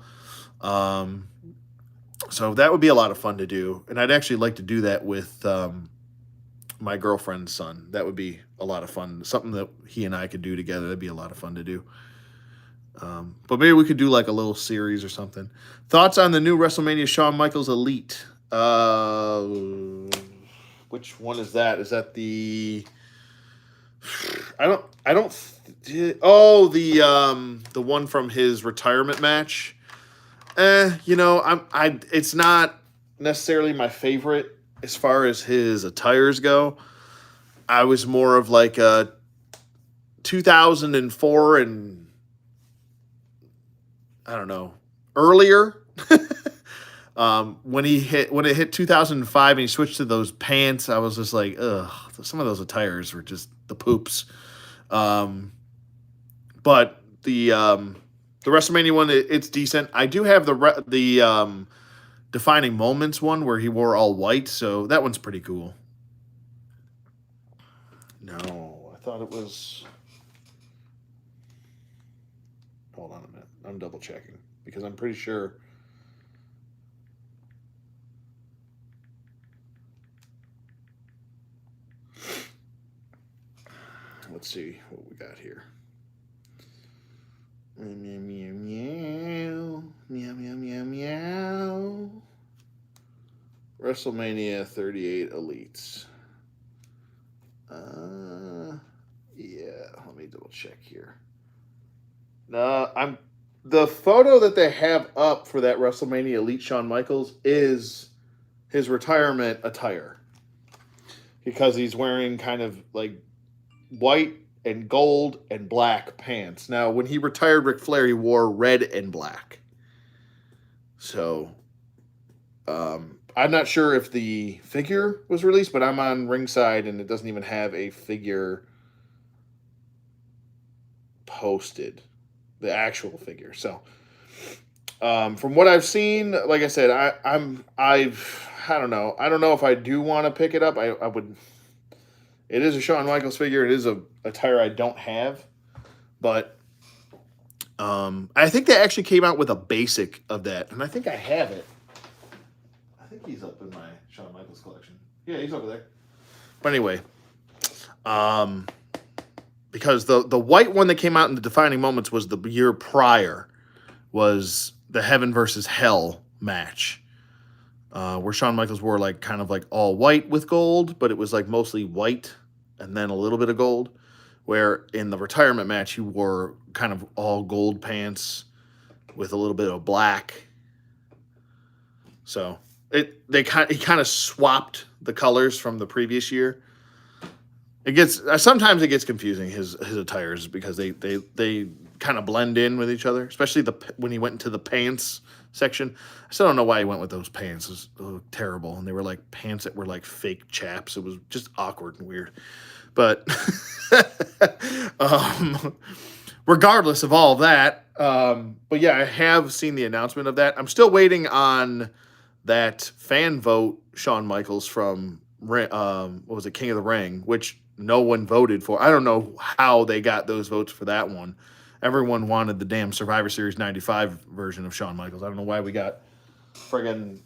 Um, so that would be a lot of fun to do. And I'd actually like to do that with my girlfriend's son. That would be a lot of fun. Something that he and I could do together. That'd be a lot of fun to do. But maybe we could do like a little series or something. Thoughts on the new WrestleMania Shawn Michaels Elite? Which one is that? Is that the? I don't. Oh, the one from his retirement match. It's not necessarily my favorite as far as his attires go. I was more of like a 2004 and I don't know earlier. When it hit 2005 and he switched to those pants, I was just like, ugh. Some of those attires were just the poops. But the WrestleMania one, it's decent. I do have the defining moments one where he wore all white, so that one's pretty cool. No, I thought it was. Hold on a minute. I'm double checking because I'm pretty sure. Let's see what we got here. Meow, meow, meow, meow, meow, meow, meow. WrestleMania 38 Elites. Yeah, let me double check here. The photo that they have up for that WrestleMania Elite Shawn Michaels is his retirement attire because he's wearing kind of like white and gold and black pants. Now, when he retired Ric Flair, he wore red and black. So, I'm not sure if the figure was released, but I'm on ringside and it doesn't even have a figure posted, the actual figure. So, from what I've seen, like I said, I don't know. I don't know if I do want to pick it up. I would. It is a Shawn Michaels figure. It is a attire I don't have, but I think they actually came out with a basic of that, and I think I have it. I think he's up in my Shawn Michaels collection. Yeah, he's over there. But anyway, because the white one that came out in the defining moments was the year prior, was the Heaven versus Hell match. Where Shawn Michaels wore like kind of like all white with gold, but it was like mostly white and then a little bit of gold. Where in the retirement match he wore kind of all gold pants with a little bit of black. So he kind of swapped the colors from the previous year. Sometimes it gets confusing his attires because they kind of blend in with each other, especially when he went into the pants section. I still don't know why he went with those pants. It was terrible. And they were like pants that were like fake chaps. It was just awkward and weird. But regardless of all of that, but yeah, I have seen the announcement of that. I'm still waiting on that fan vote Shawn Michaels from what was it, King of the Ring, which no one voted for. I don't know how they got those votes for that one. Everyone wanted the damn Survivor Series 95 version of Shawn Michaels. I don't know why we got friggin'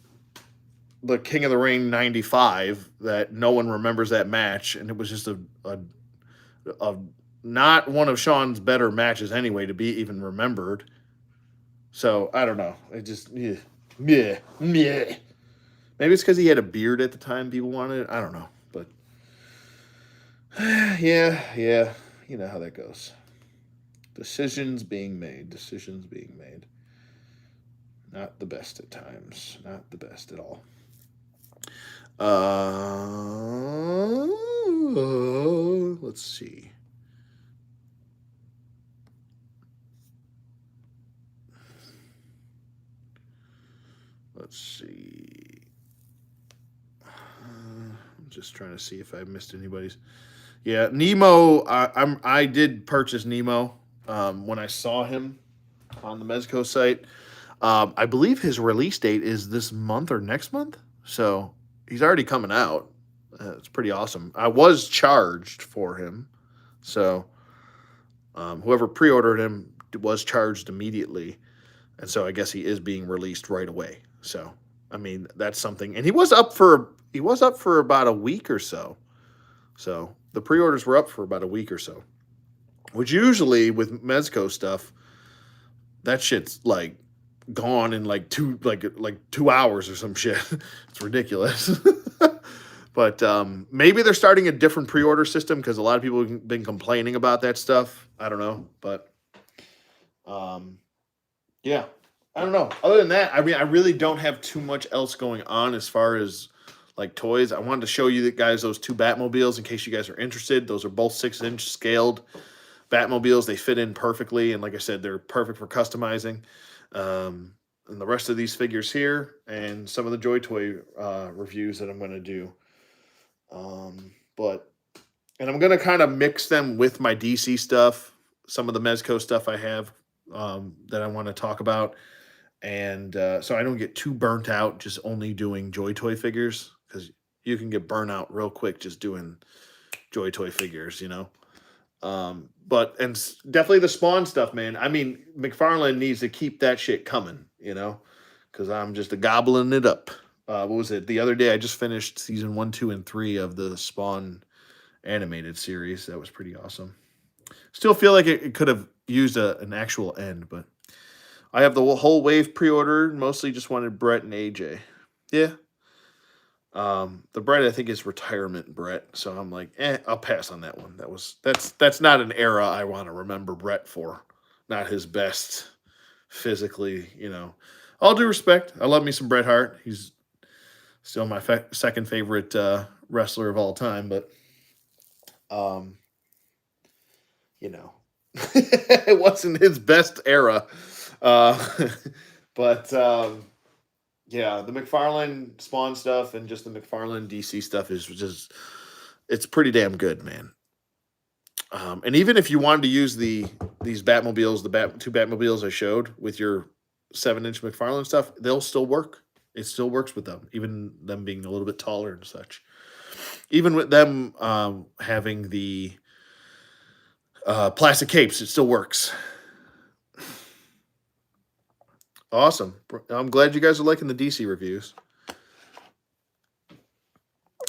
the King of the Ring 95 that no one remembers that match. And it was just a not one of Shawn's better matches anyway to be even remembered. So I don't know. It just, yeah. Maybe it's because he had a beard at the time people wanted it. I don't know. But yeah. You know how that goes. Decisions being made. Not the best at times. Not the best at all. Let's see. Let's see. I'm just trying to see if I missed anybody's. Yeah, Nemo. I did purchase Nemo when I saw him on the Mezco site. I believe his release date is this month or next month, so he's already coming out. It's pretty awesome. I was charged for him, so whoever pre-ordered him was charged immediately, and so I guess he is being released right away. So I mean that's something, and he was up for about a week or so. So the pre-orders were up for about a week or so, which usually with Mezco stuff, that shit's like gone in like 2 hours or some shit. It's ridiculous. But maybe they're starting a different pre-order system because a lot of people have been complaining about that stuff. I don't know, but um, yeah, I don't know. Other than that, I mean, I really don't have too much else going on as far as like toys. I wanted to show you guys those two Batmobiles in case you guys are interested. Those are both 6-inch scaled Batmobiles. They fit in perfectly, and like I said, they're perfect for customizing. And the rest of these figures here, and some of the Joy Toy reviews that I'm going to do. But and I'm going to kind of mix them with my DC stuff, some of the Mezco stuff I have that I want to talk about, and so I don't get too burnt out just only doing Joy Toy figures because you can get burnt out real quick just doing Joy Toy figures, you know. But and definitely the Spawn stuff, man. I mean, McFarlane needs to keep that shit coming, you know, because I'm just a gobbling it up. What was it? The other day, I just finished season 1, 2, and 3 of the Spawn animated series. That was pretty awesome. Still feel like it could have used an actual end, but I have the whole wave pre-ordered. Mostly just wanted Brett and AJ. Yeah, the Brett I think is retirement Brett, so I'm like, I'll pass on that one. That's not an era I want to remember Brett for. Not his best physically, you know. All due respect, I love me some Bret Hart. He's still my second favorite wrestler of all time, but um, you know, it wasn't his best era. Uh, but yeah, the McFarlane Spawn stuff and just the McFarlane DC stuff is just it's pretty damn good, man. And even if you wanted to use these Batmobiles, two Batmobiles I showed with your 7-inch McFarlane stuff, they'll still work. It still works with them, even them being a little bit taller and such. Even with them having the plastic capes, it still works. Awesome. I'm glad you guys are liking the DC reviews.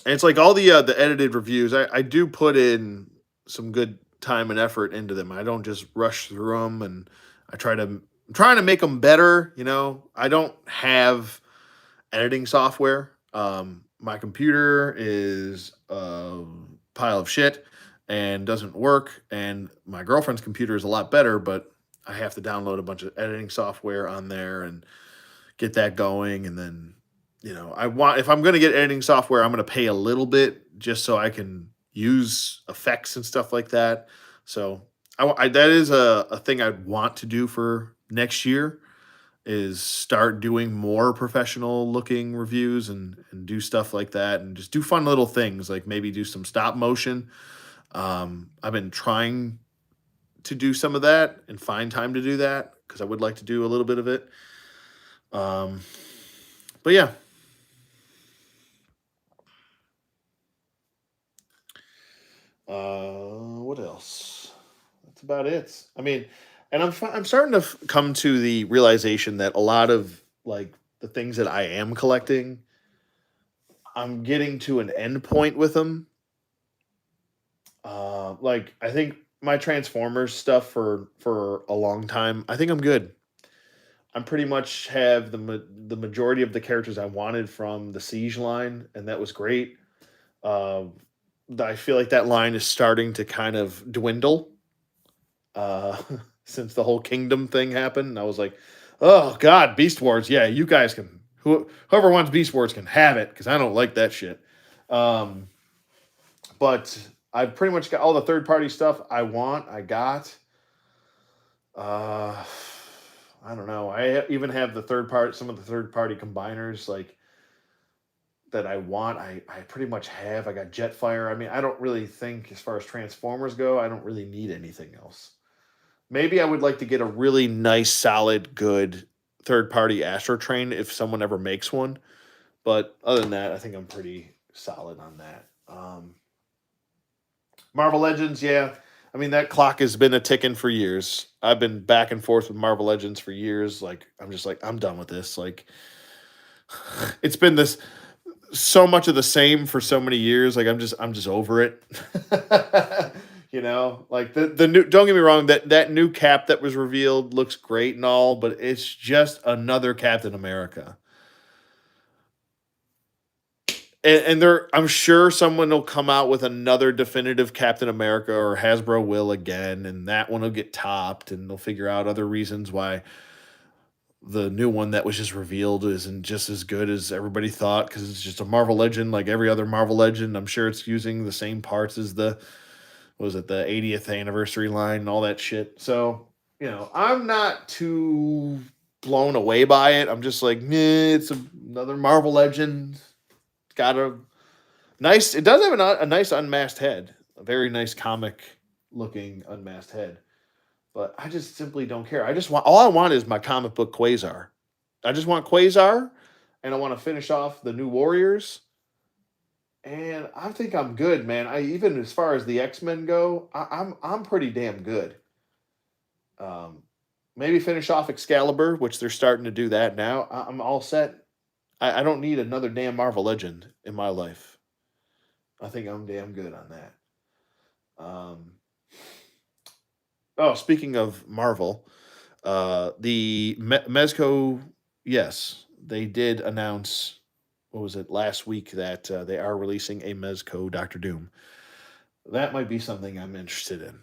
And it's like all the edited reviews. I do put in some good time and effort into them. I don't just rush through them, and I'm trying to make them better. You know, I don't have editing software. My computer is a pile of shit and doesn't work, and my girlfriend's computer is a lot better, but I have to download a bunch of editing software on there and get that going, and then I want if I'm going to get editing software, I'm going to pay a little bit just so I can use effects and stuff like that. So that is a thing I'd want to do for next year is start doing more professional looking reviews and do stuff like that and just do fun little things like maybe do some stop motion. I've been trying to do some of that and find time to do that because I would like to do a little bit of it. But yeah. What else? That's about it. I mean, and I'm starting to come to the realization that a lot of like the things that I am collecting, I'm getting to an end point with them. Like I think my Transformers stuff for a long time, I think I'm good. I'm pretty much have the majority of the characters I wanted from the Siege line, and that was great. Uh, I feel like that line is starting to kind of dwindle uh, since the whole Kingdom thing happened. And I was like, oh God, Beast Wars, yeah, you guys can. Whoever wants Beast Wars can have it because I don't like that shit. Um, but I've pretty much got all the third party stuff I want. I got. Uh, I don't know. I even have some of the third party combiners like that I want. I pretty much have. I got Jetfire. I mean, I don't really think as far as Transformers go, I don't really need anything else. Maybe I would like to get a really nice, solid, good third party Astro Train if someone ever makes one. But other than that, I think I'm pretty solid on that. Marvel Legends, yeah. I mean, that clock has been a ticking for years. I've been back and forth with Marvel Legends for years. Like, I'm just like, I'm done with this. Like, it's been this so much of the same for so many years. Like, I'm just over it. Like the new. Don't get me wrong. That new cap that was revealed looks great and all, but it's just another Captain America. And there, I'm sure someone will come out with another definitive Captain America, or Hasbro will again, and that one will get topped, and they'll figure out other reasons why the new one that was just revealed isn't just as good as everybody thought because it's just a Marvel Legend like every other Marvel Legend. I'm sure it's using the same parts as the was it the 80th anniversary line and all that shit. So I'm not too blown away by it. I'm just like, meh, it's another Marvel Legend. It's got a nice. It does have a nice unmasked head, a very nice comic looking unmasked head. But I just simply don't care. All I want is my comic book Quasar. I just want Quasar, and I want to finish off the New Warriors. And I think I'm good, man. I even as far as the X-Men go, I'm pretty damn good. Um, Maybe finish off Excalibur, which they're starting to do that now. I'm all set. I don't need another damn Marvel Legend in my life. I think I'm damn good on that. Um, oh, speaking of Marvel, the Mezco, yes, they did announce. What was it last week that they are releasing a Mezco Doctor Doom? That might be something I'm interested in,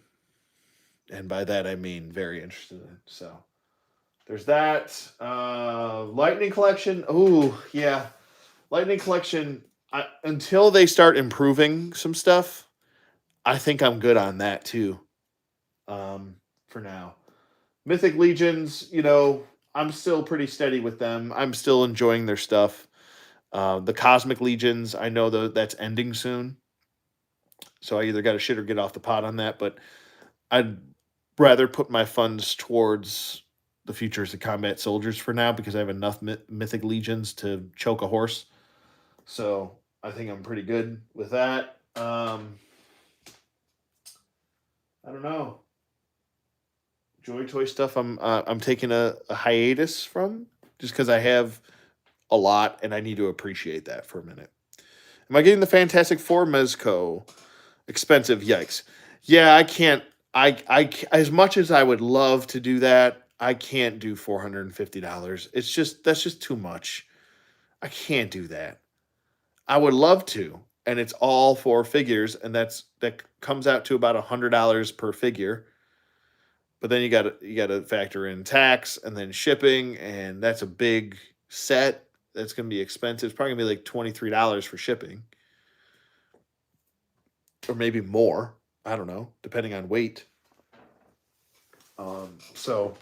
and by that I mean very interested in. So there's that. Lightning Collection. Oh yeah, Lightning Collection. Until they start improving some stuff, I think I'm good on that too. For now. Mythic Legions, I'm still pretty steady with them. I'm still enjoying their stuff. The Cosmic Legions, I know that's ending soon. So I either got to shit or get off the pot on that. But I'd rather put my funds towards the Futures of Combat Soldiers for now because I have enough Mythic Legions to choke a horse. So I think I'm pretty good with that. I don't know. Joy Toy stuff I'm taking a hiatus from just because I have a lot and I need to appreciate that for a minute. Am I getting the Fantastic Four Mezco? Expensive, yikes. Yeah, I can't. As much as I would love to do that, I can't do $450. That's just too much. I can't do that. I would love to, and it's all four figures, and that comes out to about $100 per figure. But then you got to factor in tax and then shipping, and that's a big set. That's going to be expensive. It's probably going to be like $23 for shipping, or maybe more. I don't know, depending on weight. So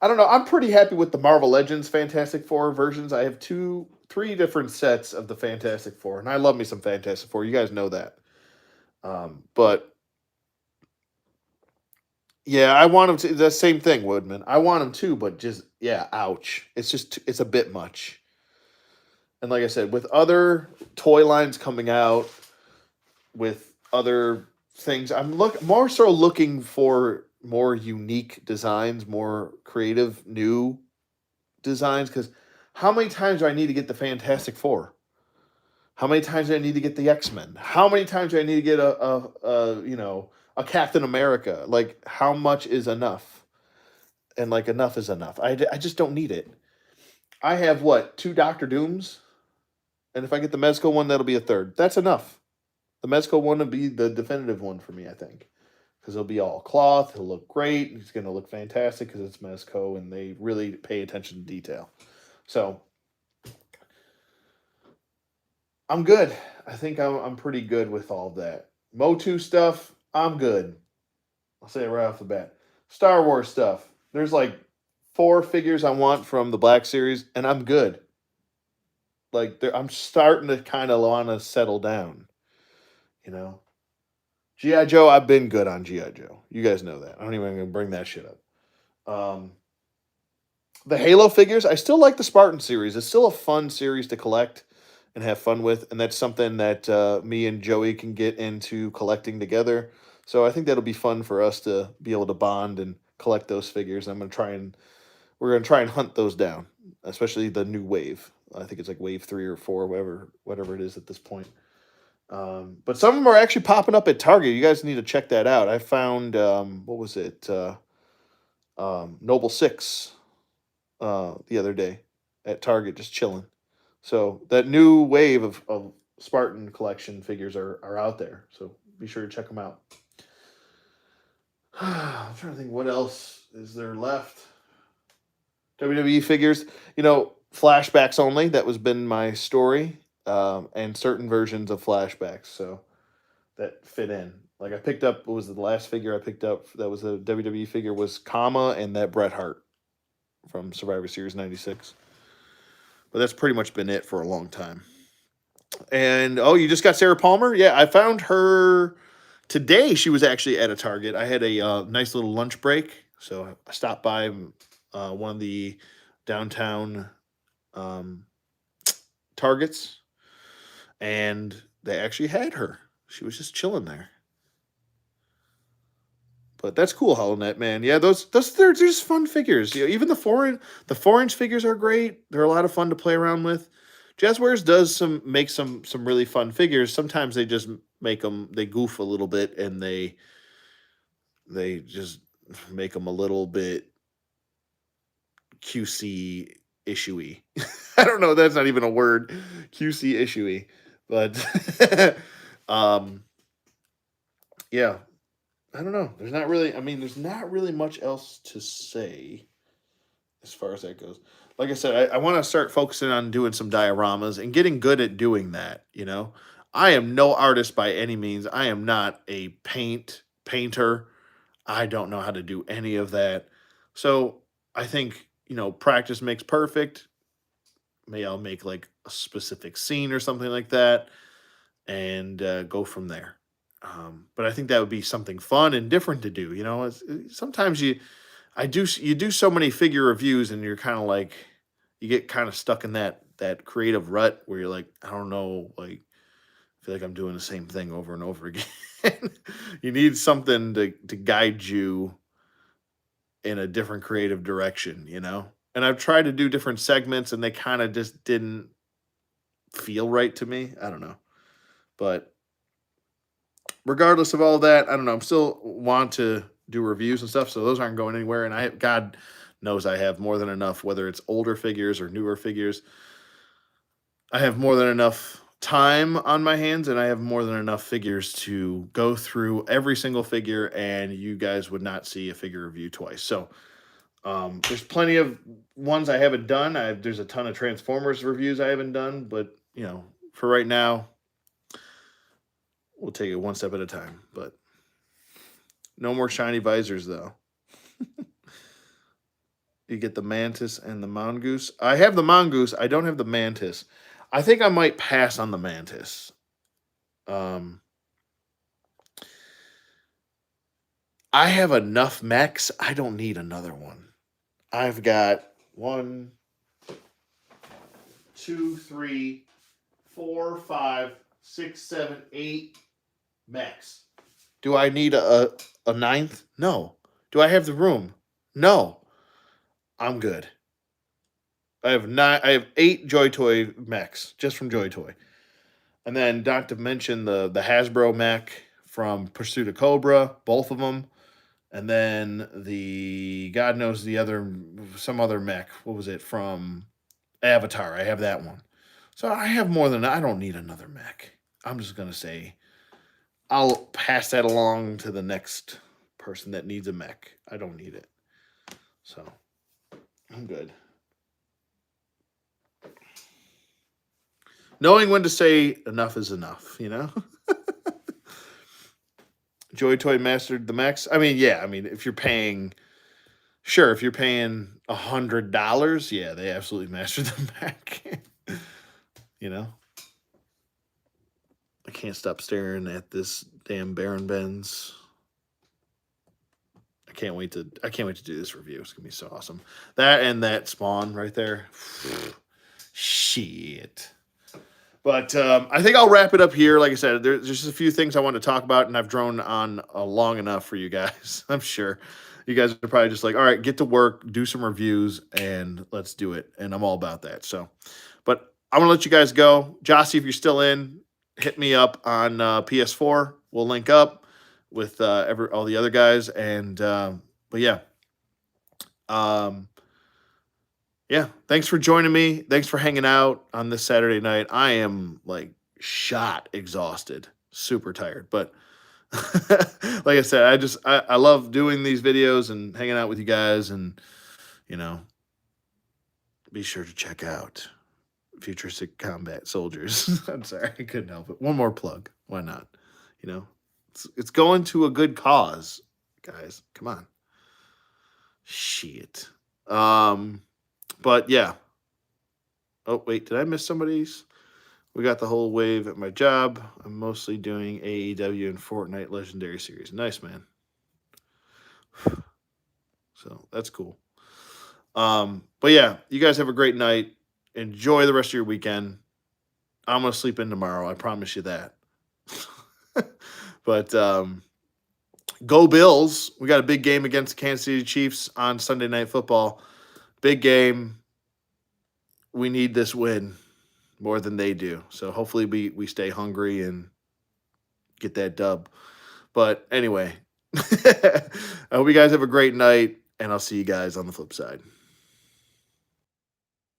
I don't know. I'm pretty happy with the Marvel Legends Fantastic Four versions. I have three different sets of the Fantastic Four, and I love me some Fantastic Four. You guys know that. But yeah, I want them to. The same thing, Woodman. I want them too, but just yeah, ouch. It's a bit much. And like I said, with other toy lines coming out, with other things, more so looking for more unique designs, more creative, new designs. Because how many times do I need to get the Fantastic Four? How many times do I need to get the X-Men? How many times do I need to get a Captain America? Like, how much is enough? And like, enough is enough. I just don't need it. I have what, two Doctor Dooms, and if I get the Mezco one, that'll be a third. That's enough. The Mezco one will be the definitive one for me, I think, because it'll be all cloth. He'll look great. He's going to look fantastic because it's Mezco, and they really pay attention to detail. So I'm good. I think I'm pretty good with all that. Motu stuff, I'm good. I'll say it right off the bat. Star Wars stuff. There's like 4 figures I want from the Black Series, and I'm good. Like I'm starting to kind of want to settle down. You know, GI Joe. I've been good on GI Joe. You guys know that. I don't even gonna bring that shit up. Um, the Halo figures. I still like the Spartan series. It's still a fun series to collect and have fun with, and that's something that me and Joey can get into collecting together. So I think that'll be fun for us to be able to bond and collect those figures. We're gonna try and hunt those down, especially the new wave. I think it's like wave 3 or 4, whatever it is at this point. But some of them are actually popping up at Target. You guys need to check that out. I found what was it? Noble Six the other day at Target, just chilling. So that new wave of Spartan collection figures are out there. So be sure to check them out. I'm trying to think what else is there left. WWE figures, flashbacks only. That was been my story, and certain versions of flashbacks. So that fit in. Like I picked up, what was the last figure I picked up that was a WWE figure was Kama and that Bret Hart from Survivor Series '96. But that's pretty much been it for a long time. And oh, you just got Sarah Palmer? Yeah, I found her today. She was actually at a Target. I had a nice little lunch break, so I stopped by one of the downtown um, Targets, and they actually had her. She was just chilling there. But that's cool, Hollow Knight, man. Yeah, those they're just fun figures. Even the 4-inch figures are great. They're a lot of fun to play around with. Jazzwares does make some really fun figures. Sometimes they just they goof a little bit and they just make them a little bit QC issuey. I don't know. That's not even a word. QC issuey, but yeah, I don't know. There's not really. I mean, there's not really much else to say as far as that goes. Like I said, I want to start focusing on doing some dioramas and getting good at doing that. I am no artist by any means. I am not a painter. I don't know how to do any of that. So I think practice makes perfect. Maybe I'll make like a specific scene or something like that, and go from there. But I think that would be something fun and different to do. Sometimes you do so many figure reviews and you're kind of like you get kind of stuck in that creative rut where you're like, I don't know, like I feel like I'm doing the same thing over and over again. You need something to guide you in a different creative direction. And I've tried to do different segments and they kind of just didn't feel right to me. I don't know. But regardless of all that, I don't know. I'm still want to do reviews and stuff, so those aren't going anywhere. And God knows I have more than enough, whether it's older figures or newer figures. I have more than enough time on my hands, and I have more than enough figures to go through every single figure, and you guys would not see a figure review twice. So there's plenty of ones I haven't done. There's a ton of Transformers reviews I haven't done, but for right now, we'll take it one step at a time. But no more shiny visors, though. You get the Mantis and the Mongoose. I have the Mongoose. I don't have the Mantis. I think I might pass on the Mantis. Um, I have enough mechs. I don't need another one. I've got 1, 2, 3, 4, 5, 6, 7, 8 mechs. Do I need a ninth? No. Do I have the room? No. I'm good. I have 8 Joy Toy mechs just from Joy Toy. And then not to mention the Hasbro mech from Pursuit of Cobra, both of them. And then the God knows some other mech. What was it from Avatar? I have that one. So I have more than I don't need another mech. I'm just gonna say I'll pass that along to the next person that needs a mech. I don't need it. So I'm good. knowing when to say enough is enough, you know? Joy Toy mastered the max. I mean, yeah, I mean, if you're paying, sure, if you're paying $100, yeah, they absolutely mastered the Mac. You know, I can't stop staring at this damn Baron Benz. I can't wait to do this review. It's gonna be so awesome. That and that Spawn right there. Shit. But I think I'll wrap it up here. Like I said, there's just a few things I want to talk about, and I've drone on long enough for you guys. I'm sure you guys are probably just like, all right, get to work, do some reviews, and let's do it. And I'm all about that. So, but I'm gonna let you guys go. Jossie, if you're still in, hit me up on PS4. We'll link up with all the other guys. And but yeah, um, yeah, thanks for joining me. Thanks for hanging out on this Saturday night. I am like shot exhausted, super tired. But like I said, I love doing these videos and hanging out with you guys. And, you know, be sure to check out Futuristic Combat Soldiers. I'm sorry, I couldn't help it. One more plug. Why not? You know, it's going to a good cause, guys. Come on. Shit. But yeah. Oh, wait, did I miss somebody's? We got the whole wave at my job. I'm mostly doing AEW and Fortnite Legendary Series. Nice, man. So that's cool. But yeah, you guys have a great night. Enjoy the rest of your weekend. I'm gonna sleep in tomorrow. I promise you that. But go Bills. We got a big game against the Kansas City Chiefs on Sunday Night Football. Big game. We need this win more than they do. So hopefully we stay hungry and get that dub. But anyway, I hope you guys have a great night, and I'll see you guys on the flip side.